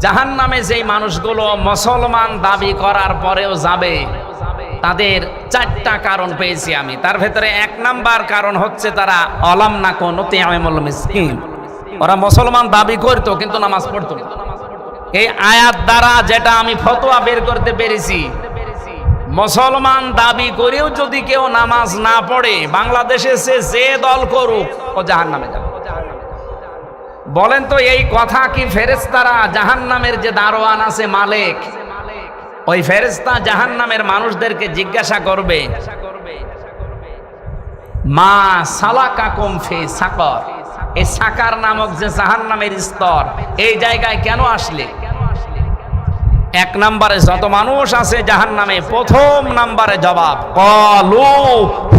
জাহান্নামে যেই মানুষগুলো মুসলমান দাবি করার পরেও যাবে, তাদের 4টা কারণ পেয়েছি আমি। তার ভেতরে 1 নাম্বার কারণ হচ্ছে তারা অলাম না কোন তিআমুল মিসকিন। ওরা মুসলমান দাবি করতো কিন্তু নামাজ পড়তো না। এই আয়াত দ্বারা যেটা আমি ফতোয়া বের করতে পেরেছি, মুসলমান দাবি করেও যদি কেউ নামাজ না পড়ে, বাংলাদেশে সে যে দল করুক, ও জাহান্নামে যাবে। বলেন তো এই কথা কি ফেরেশতারা জাহান্নামের যে দারোয়ান আছে মালিক, ওই ফেরেশতা জাহান্নামের মানুষদেরকে জিজ্ঞাসা করবে, মা সালাকাকুম ফি সাকর, এই সাকার নামক যে জাহান্নামের স্তর, এই জায়গায় কেন আসলে? 1 নম্বরে যত মানুষ আছে জাহান্নামে, প্রথম নম্বরে জবাব ক্বালু,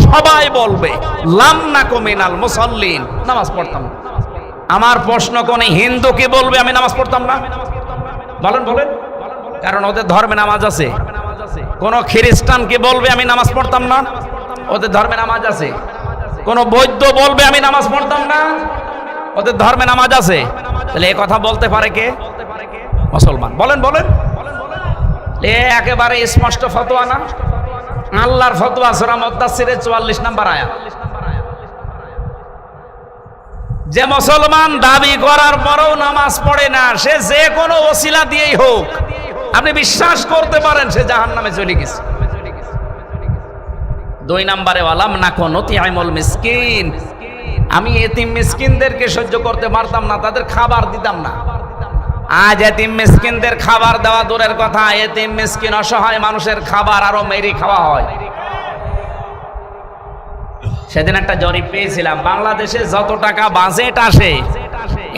সবাই বলবে লাম নাকু মিনাল মুসাল্লিন, নামাজ পড়তাম না। আমার প্রশ্ন, কোন হিন্দু কি বলবে আমি নামাজ পড়তাম না? বলেন বলেন, কারণ ওদের ধর্মে নামাজ আছে। কোন খ্রিস্টান কি বলবে আমি নামাজ পড়তাম না? ওদের ধর্মে নামাজ আছে। কোন বৌদ্ধ বলবে আমি নামাজ পড়তাম না? ওদের ধর্মে নামাজ আছে। তাহলে এই কথা বলতে পারে কে? মুসলমান। বলেন বলেন, এ একেবারে স্পষ্ট ফতোয়া না? আল্লাহর ফতোয়া, সূরা মুদ্দাসসিরের 44 নম্বর আয়াত। যে মুসলমান দাবি করার পরেও নামাজ পড়ে না, সে যে কোনো ওসিলা দিয়েই হোক, আপনি বিশ্বাস করতে পারেন সে জাহান্নামে চলে গেছে। 2 নম্বরে ওয়ালাম নাকু নুতিআমুল মিসকিন, আমি এতিম মিসকিনদেরকে সহ্য করতে পারতাম না, তাদের খাবার দিতাম না। আজ এতিম মিসকিনদের খাবার দেওয়া দূরের কথা, এতিম মিসকিন অসহায় মানুষের খাবার আরো মেরে খাওয়া হয়। সেদিন একটা জরিপ পেয়েছিলাম, বাংলাদেশে যত টাকা বাজেট আসে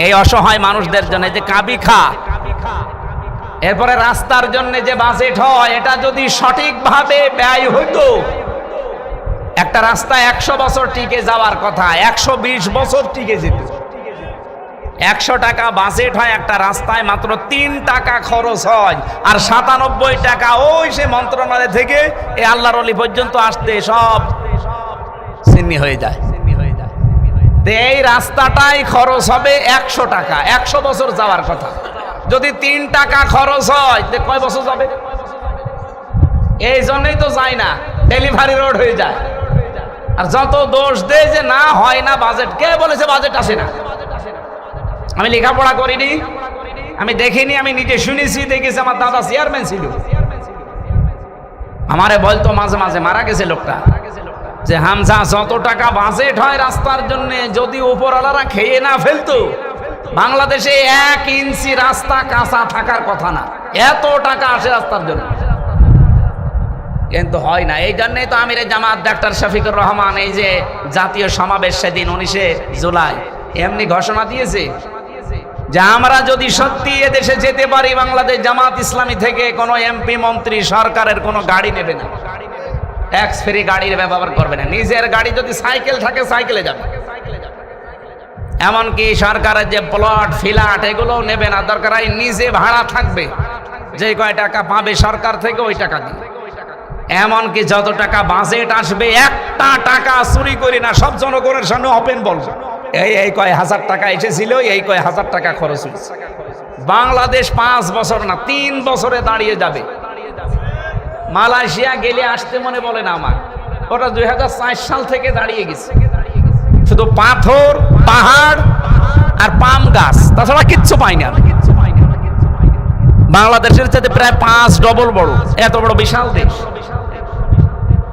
এই অসহায় মানুষদের জন্য, যে কাবি খা, এরপরে রাস্তার জন্য যে বাজেট হয়, এটা যদি সঠিকভাবে ব্যয় হইতো, একটা রাস্তা 100 বছর টিকে যাওয়ার কথা 120 বছর টিকে যেত। 100 টাকা বাজেট হয় একটা রাস্তায়, মাত্র 3 টাকা খরচ হয়, আর 97 টাকা ওই সে মন্ত্রণালয় থেকে এই আল্লাহর ওলি পর্যন্ত আসতে সব সিন্নি হয়ে যায়। এই রাস্তাটাই খরচ হবে 100 টাকা, 100 বছর যাওয়ার কথা। যদি 3 টাকা খরচ হয় তে কয় বছর যাবে? এই জন্যই তো যায় না, ডেলিভারি রোড হয়ে যায়। আর যত দোষ দেয় যে না হয় না বাজেট, কে বলেছে বাজেট আসে না? আমি লেখাপড়া করিনি, আমি দেখিনি, আমি নিজে শুনেছি, দেখেছি। আমার দাদা চেয়ারম্যান ছিল, আমারে বলতো মাঝে মাঝে, মারা গেছে লোকটা, যে হামজা যত টাকা বাজেট হয় রাস্তার জন্য, যদি উপরওয়ালারা খেয়ে না ফেলতো বাংলাদেশে 1 ইঞ্চি রাস্তা কাঁচা থাকার কথা না। এত টাকা আসে রাস্তার জন্য, কিন্তু হয় না। এই জন্যই তো আমিরে জামাত ডাক্তার শফিকুর রহমান এই যে জাতীয় সমাবেশ সেদিন 19শে জুলাই এমনি ঘোষণা দিয়েছে যে আমরা যদি সত্যি এদেশে যেতে পারি, বাংলাদেশ জামাত ইসলামী থেকে কোনো এমপি মন্ত্রী সরকারের কোনো গাড়ি নেবে না, ট্যাক্স ফ্রি গাড়ির ব্যবহার করবে না। নিজের গাড়ি যদি সাইকেল থাকে সাইকেলে যাবে, এমনকি সরকারের যে প্লট ফ্ল্যাট এগুলো নেবে না, দরকার হয় নিজে ভাড়া থাকবে, যে কয় টাকা পাবে সরকার থেকে ওই টাকা দিয়ে। এমনকি যত টাকা বাজেট আসবে 1টা টাকা চুরি করি না, সব জনগণের সামনে ওপেন বলবো, এই কয় হাজার টাকা এসেছিল, এই কয় হাজার টাকা খরচ হয়েছে। বাংলাদেশ 5 বছর না 3 বছরে দাঁড়িয়ে যাবে। মালয়েশিয়া গেলে আসতে মনে বলে না আমার, ওটা 2004 সাল থেকে দাঁড়িয়ে গেছে। শুধু পাথর, পাহাড় আর পাম গাছ, তাছাড়া কিচ্ছু পাই না। বাংলাদেশের চাইতে প্রায় 5 ডবল বড়, এত বড় বিশাল দেশ।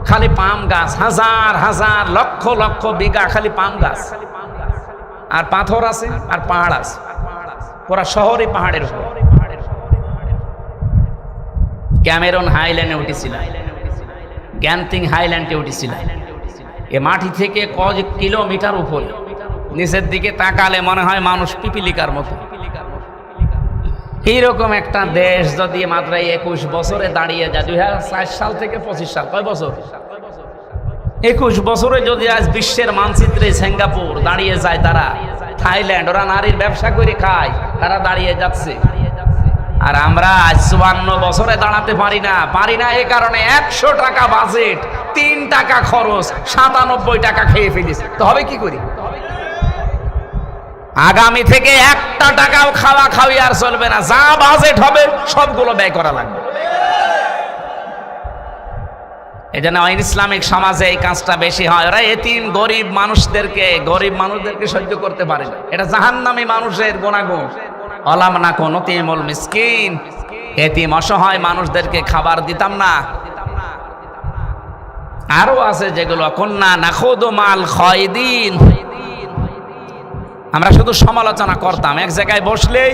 খালি পাম গাছ, হাজার হাজার লক্ষ লক্ষ বিঘা খালি পাম গাছ, আর পাথর আছে আর পাহাড় আছে, পুরা শহরে পাহাড়ের উপর। ক্যামেরন হাইল্যান্ডে উঠেছিলাম, গ্যান্তিং হাইল্যান্ডে উঠেছিলাম। এ মাটি থেকে কয়েক কিলোমিটার উপরে, নিচের দিকে তাকালে মনে হয় মানুষ পিপিলিকার মতো। এইরকম একটা দেশ যদি মাত্র 21 বছরে দাঁড়িয়ে যায়, 2004 সাল থেকে 25 সাল, কয় বছর? 21 বছরে যদি আজ বিশ্বের মানচিত্রে সিঙ্গাপুর দাঁড়িয়ে যায়, তারা থাইল্যান্ড, ওরা নারীর ব্যবসা করে খায়, তারা দাঁড়িয়ে যাচ্ছে। আর আমরা আজ 54 বছরে দাঁড়াতে পারি না। এই কারণে 100 টাকা বাজেট, 3 টাকা খরচ, 97 টাকা খেয়ে ফেলিস। তো হবে কি করি? আগামী থেকে 1টা টাকাও খাওয়া খাওয়ি আর চলবে না, যা বাজেট হবে সবগুলো ব্যয় করা লাগবে। এই জন্য ইসলামিক সমাজে এই কাজটা বেশি হয়। ওরা এতিম গরিব মানুষদেরকে সহ্য করতে পারে না। এটা জাহান্নামী মানুষের গুণাগুণ। অলাম না কোন তিমুল মিসকিন, এতিম অসহায় মানুষদেরকে খাবার দিতাম না। আরো আছে যেগুলো কন্যা নাখুদু মাল খায়দিন, আমরা শুধু সমালোচনা করতাম, এক জায়গায় বসলেই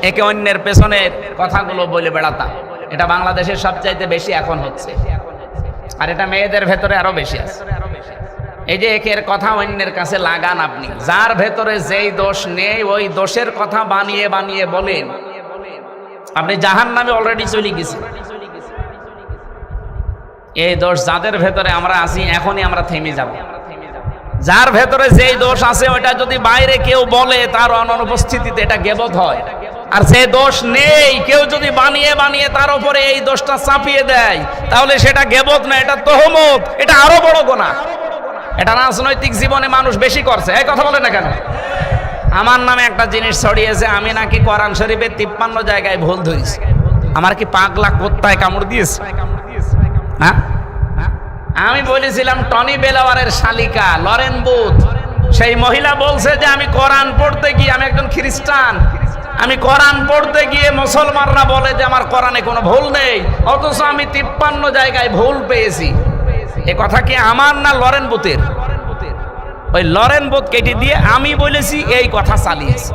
একে অন্যের পেছনের কথাগুলো বলে বেড়াতাম। এটা বাংলাদেশের সবচাইতে বেশি এখন হচ্ছে, আর এটা মেয়েদের ভেতরে আরো বেশি আছে। এই যে একের কথা অন্যের কাছে লাগান, আপনি যার ভেতরে যেই দোষ নেই ওই দোষের কথা বানিয়ে বানিয়ে বলেন, আপনি জাহান্নামে অলরেডি চলে গেছেন। এই দোষ যাদের ভেতরে আমরা আছি, এখনই আমরা থেমে যাব। যার ভেতরে যেই দোষ আছে ওটা যদি বাইরে কেউ বলে, তার অনুপস্থিতিতে এটা গীবত হয়। আর যে দোষ নেই কেউ যদি বানিয়ে বানিয়ে তার উপরে এই দোষটা চাপিয়ে দেয়, তাহলে সেটা গীবত না, এটা তহমত, এটা আরো বড় গুনাহ। এটা রাজনৈতিক জীবনে মানুষ বেশি করছে। এই কথা বলে না কেন? আমার নামে একটা জিনিস ছড়িয়েছে, আমি নাকি কোরআন শরীফের 53 জায়গায় ভুল ধরেছি। আমার কি পাগলা কুত্তায় কামড় দিয়েছে? হ্যাঁ, আমি বলেছিলাম টনি বেলাওয়ারের শালিকা লরেন বুথ, সেই মহিলা বলছে যে আমি কোরআন পড়তে গিয়ে, আমি একজন খ্রিস্টান, আমি কোরআন পড়তে গিয়ে মুসলমানরা বলে যে আমার কোরআনে কোনো ভুল নেই, অথচ আমি 53 জায়গায় ভুল পেয়েছি। এ কথা কি আমার না লরেন বুথের? ওই লরেন বুথ কেটে দিয়ে আমি বলেছি, এই কথা চালিয়েছি।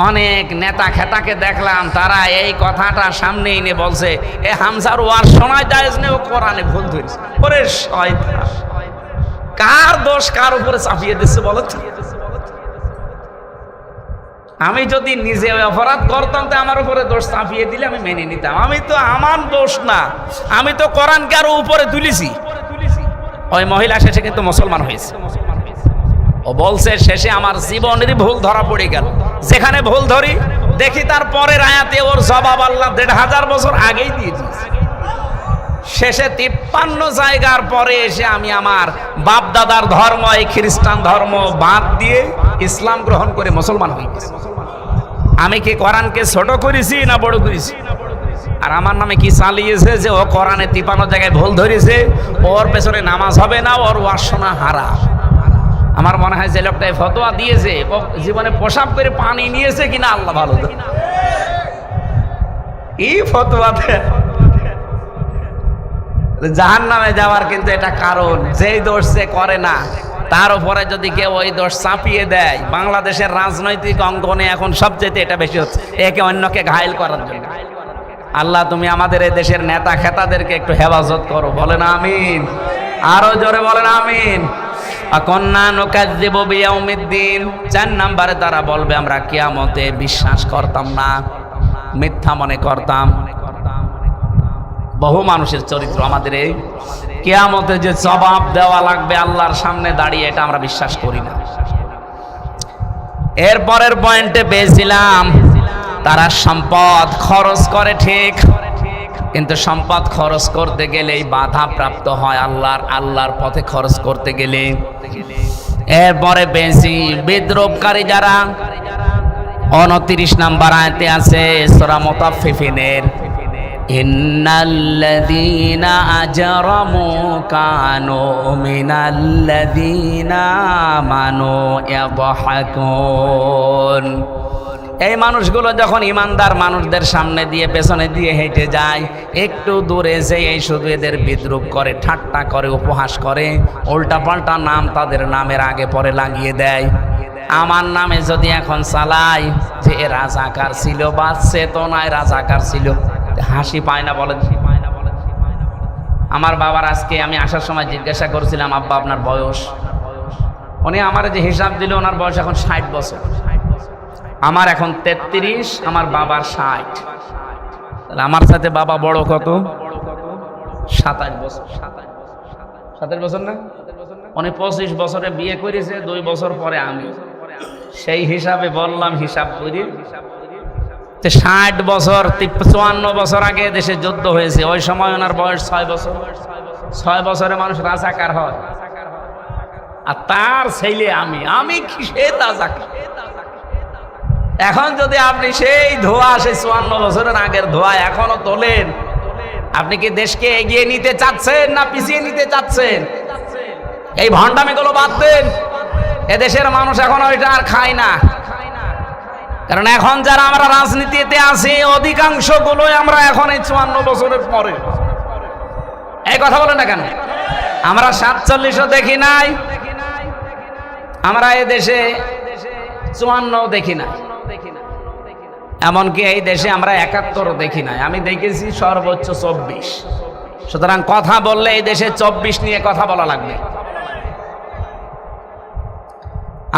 অনেক নেতা খেতাকে দেখলাম, তারা এই কথাটা সামনে এনে বলছে এ হামজার ওয়ার শোনায় জায়েজ নেই, ও কোরআনে ভুল ধরেছে। ওরে শয়তান, কার দোষ কার উপরে চাপিয়ে দিচ্ছে বলো তো? আমি যদি নিজে অপরাধ করতাম তো আমার উপরে দোষ চাপিয়ে দিলে আমি মেনে নিতাম। আমি তো, আমার দোষ না, আমি তো কোরআনকে আরো উপরে তুলেছি। ওই মহিলা শেষে কিন্তু মুসলমান হয়েছে। ও বলছে শেষে আমার জীবনেরই ভুল ধরা পড়ে গেল। যেখানে ভুল ধরি দেখি তার পরের আয়াতে ওর জবাব আল্লাহ 1500 বছর আগেই দিয়ে দিয়েছে। শেষে 53 জায়গার পরে এসে আমি আমার বাপ দাদার ধর্ম, এই খ্রিস্টান ধর্ম বাদ দিয়ে ইসলাম গ্রহণ করে মুসলমান হয়ে গেছি। আমি কি কোরআনকে ছোট করেছি না বড় করেছি? আর আমার নামে কি চালিয়েছে যে ও কোরআনে 53 জায়গায় ভুল ধরেছে, ওর পেছনে নামাজ হবে না, ওর ওয়াজ শোনা হারাম। আমার মনে হয় যে লোকটাই ফতোয়া দিয়েছে ও জীবনে পেশাব করে পানি নিয়েছে কিনা আল্লাহ ভালো জানে। এই ফতোয়াতে জাহান্নামে যাওয়ার কিন্তু এটা কারণ, যেই দোষ সে করে না তার উপরে যদি কেউ ওই দোষ চাপিয়ে দেয়। বাংলাদেশের রাজনৈতিক অঙ্গনে এখন সবচেয়ে এটা বেশি হচ্ছে, একে অন্যকে ঘায়েল করার জন্য। আল্লাহ তুমি আমাদের এই দেশের নেতা খেতাদেরকে একটু হেফাজত করো, বলেন আমিন। আরো জোরে বলেন আমিন। কন্যা নুকাজ্জিবু বিয়াউমিদ্দিন, 4 নম্বরে তারা বলবে আমরা কিয়ামতে বিশ্বাস করতাম না, মিথ্যা মনে করতাম। বহু মানুষের চরিত্র আমাদের এই কিয়ামতে যে জবাব দেওয়া লাগবে আল্লাহর সামনে দাঁড়িয়ে, এটা আমরা বিশ্বাস করি না। এর পরের পয়েন্টে পেয়েছিলাম তারা সম্পদ খরচ করে ঠিক, কিন্তু সম্পদ খরচ করতে গেলেই বাধা প্রাপ্ত হয় আল্লাহর পথে খরচ করতে গেলে। এরপরে বেশি বিদ্রোহকারী যারা, 29 নম্বর আয়াতে আছে সূরা মুতাফফিফিনের, ইন্নাল্লাযীনা আজরামু কানু মিনাল্লাযীনা আমানু ইয়াদহাকুন। এই মানুষগুলো যখন ইমানদার মানুষদের সামনে দিয়ে পেছনে দিয়ে হেঁটে যায়, একটু দূরে যেয়ে শুধু এদের বিদ্রূপ করে, ঠাট্টা করে, উপহাস করে, উল্টাপাল্টা নাম তাদের নামের আগে পরে লাগিয়ে দেয়। আমার নামে যদি এখন চালাই যে এ রাজাকার ছিল বা চেতনায় রাজাকার ছিল, হাসি পায় না বলেন? আমার বাবার আজকে আমি আসার সময় জিজ্ঞাসা করছিলাম, আব্বা আপনার বয়স? উনি আমার যে হিসাব দিল ওনার বয়স এখন 60 বছর। আমার এখন 33, আমার বাবার 60। তাহলে আমার সাথে বাবা বড় কত? 27 বছর। 27 বছর না? উনি 25 বছরে বিয়ে করেছে, 2 বছর পরে আমি। সেই হিসাবে বললাম, হিসাব করি 60 বছর, 54 বছর আগে দেশে যুদ্ধ হয়েছে, ওই সময় ওনার বয়স 6 বছর। 6 বছরে মানুষ রাজাকার হয়, আর তার ছেলে আমি কিসের রাজাকার? এখন যদি আপনি সেই ধোয়া, সেই 54 বছরের আগের ধোয়া এখনো তোলেন, আপনি কি দেশকে এগিয়ে নিতে চাচ্ছেন না পিছিয়ে নিতে চাচ্ছেন? এই ভণ্ডামিগুলো বাদ দেন। এদেশের মানুষ এখন ওইটা আর খায় না, কারণ এখন যারা আমরা রাজনীতিতে আছি অধিকাংশ গুলোই আমরা এখন এই 54 বছরের পরে। এই কথা বলেন না কেন? আমরা 47ও দেখি নাই, আমরা এই দেশে 54ও দেখি নাই, এমনকি এই দেশে আমরা 71ও দেখি নাই। আমি দেখেছি সর্বোচ্চ 24। সুতরাং কথা বললে এই দেশে 24 নিয়ে কথা বলা লাগবে।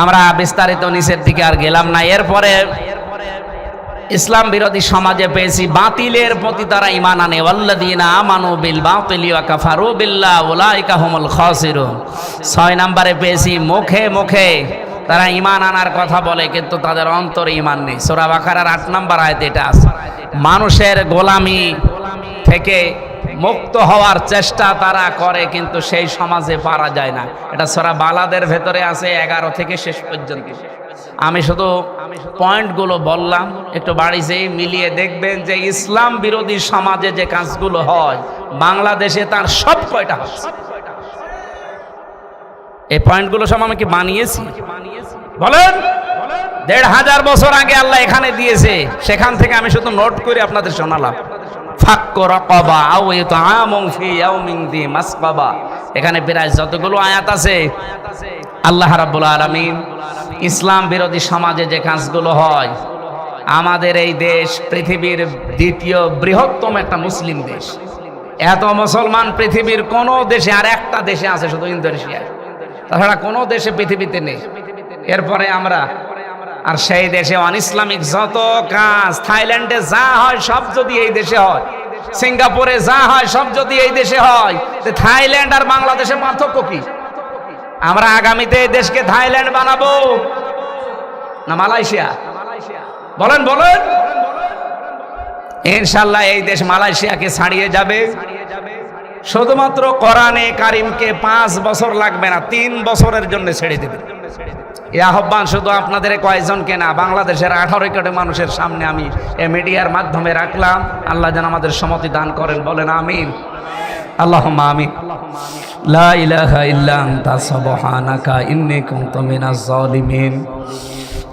আমরা বিস্তারিত নিচের দিকে আর গেলাম না। এরপরে ইসলাম বিরোধী সমাজে পেয়েছি বাতিলের প্রতি তারা ঈমান আনে, ওয়াল্লাযীনা আমানু বিল বাতিলি ওয়া কাফারু বিল্লাহি উলাইকা হুমুল খাসিরুন। 6 নম্বরে পেয়েছি মুখে মুখে তারা ঈমান আনার কথা বলে, কিন্তু তাদের অন্তরে ঈমান নেই। সূরা বাকারার 8 নম্বর আয়াতে এটা আছে। মানুষের গোলামি থেকে মুক্ত হওয়ার চেষ্টা তারা করে, কিন্তু সেই সমাজে পারা যায় না। এটা সূরা বালাদের ভেতরে আছে 11 থেকে শেষ পর্যন্ত। আমি শুধু পয়েন্টগুলো বললাম, একটু বাড়ি যেয়ে মিলিয়ে দেখবেন যে ইসলাম বিরোধী সমাজে যে কাজগুলো হয় বাংলাদেশে তার সব কয়টা হচ্ছে। এই পয়েন্টগুলো সব আমি কি বানিয়েছি? বলেন, 1500 বছর আগে আল্লাহ এখানে দিয়েছে, সেখান থেকে আমি শুধু নোট করে আপনাদের শোনালাম। ফাক্কু রাকাবা আও ইতআমুন ফি ইয়াউমিন যী মাসকাবা। এখানে প্রায় যতগুলো আয়াত আছে আল্লাহ রাব্বুল আলামিন ইসলাম বিরোধী সমাজে যে কাজগুলো হয়, আমাদের এই দেশ পৃথিবীর 2য় বৃহত্তম একটা মুসলিম দেশ। এত মুসলমান পৃথিবীর কোন দেশে, আর একটা দেশে আছে শুধু ইন্দোনেশিয়া, তাছাড়া কোনো দেশে পৃথিবীতে নেই। এরপরে আমরা, আর সেই দেশে অন ইসলামিক যত কাজ, থাইল্যান্ডে যা হয় সব যদি এই দেশে হয়, সিঙ্গাপুরে যা হয় সব যদি এই দেশে হয়, থাইল্যান্ড আর বাংলাদেশের পার্থক্য কি? আমরা আগামীতে এই দেশকে থাইল্যান্ড বানাবো না মালয়েশিয়া? বলেন বলেন। ইনশাআল্লাহ এই দেশ মালয়েশিয়াকে ছাড়িয়ে যাবে। শুধুমাত্র কোরআনে কারিমকে 5 বছর লাগবে না, 3 বছরের জন্য ছেড়ে দেবেন। এই আহ্বান শুধু আপনাদের কয়েকজনকে না, বাংলাদেশের 18 কোটি মানুষের সামনে আমি এই মিডিয়ার মাধ্যমে রাখলাম। আল্লাহ যেন আমাদের সম্মতি দান করেন, বলেন আমিন। আল্লাহুম্মা আমিন। লা ইলাহা ইল্লা আনতা সুবহানাকা ইন্নী কুনতু মিনাজ জালিমিন।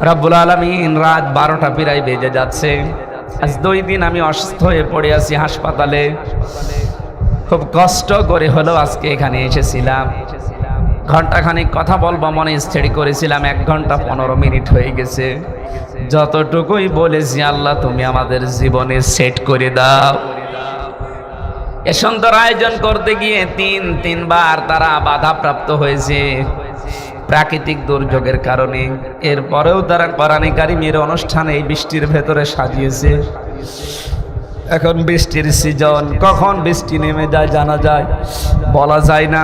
রব্বুল আলামিন, রাত 12টা প্রায় বেজে যাচ্ছে। আজ 2 দিন আমি অসুস্থ হয়ে পড়ে আছি হাসপাতালে। খুব কষ্ট করে হলেও আজকে এখানে এসেছিলাম। ঘন্টাখানিক কথা বলবো মনে স্থির করেছিলাম, 1 ঘন্টা 15 মিনিট হয়ে গেছে। যতটুকুই বলেছি, আল্লাহ তুমি আমাদের জীবনে সেট করে দাও। এ সুন্দর আয়োজন করতে গিয়ে 3বার তারা বাধাপ্রাপ্ত হয়েছে প্রাকৃতিক দুর্যোগের কারণে। এরপরেও তারা কোরআনে কারিমের অনুষ্ঠানে এই বৃষ্টির ভেতরে সাজিয়েছে। এখন বৃষ্টির সিজন, কখন বৃষ্টি নেমে যায় জানা যায়, বলা যায় না।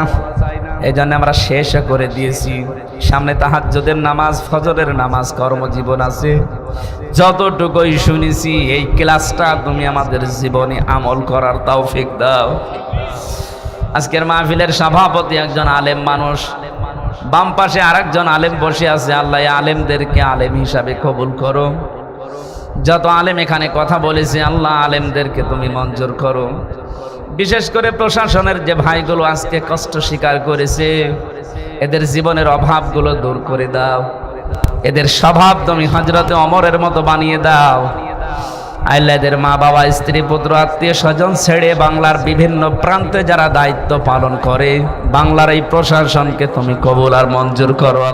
এই জন্য আমরা শেষ করে দিয়েছি। সামনে তাহাজ্জুদের নামাজ, ফজরের নামাজ, কর্মজীবন আছে। যতটুকুই শুনেছি, এই ক্লাসটা তুমি আমাদের জীবনে আমল করার তৌফিক দাও। আজকের মাহফিলের সভাপতি একজন আলেম মানুষ, বাম পাশে আরেকজন আলেম বসে আছে। আল্লাহ আলেমদেরকে আলেম হিসাবে কবুল করো। যত আলেম এখানে কথা বলেছে, আল্লাহ আলেমদেরকে তুমি মঞ্জুর করো। বিশেষ করে প্রশাসনের যে ভাইগুলো আজকে কষ্ট স্বীকার করেছে, এদের জীবনের অভাবগুলো দূর করে দাও। এদের স্বভাব তুমি হযরতে ওমরের মতো বানিয়ে দাও। আল্লাহ এদের মা বাবা, স্ত্রী, পুত্র, আত্মীয় স্বজন ছেড়ে বাংলার বিভিন্ন প্রান্তে যারা দায়িত্ব পালন করে, বাংলার এই প্রশাসনকে তুমি কবুল আর মঞ্জুর করো।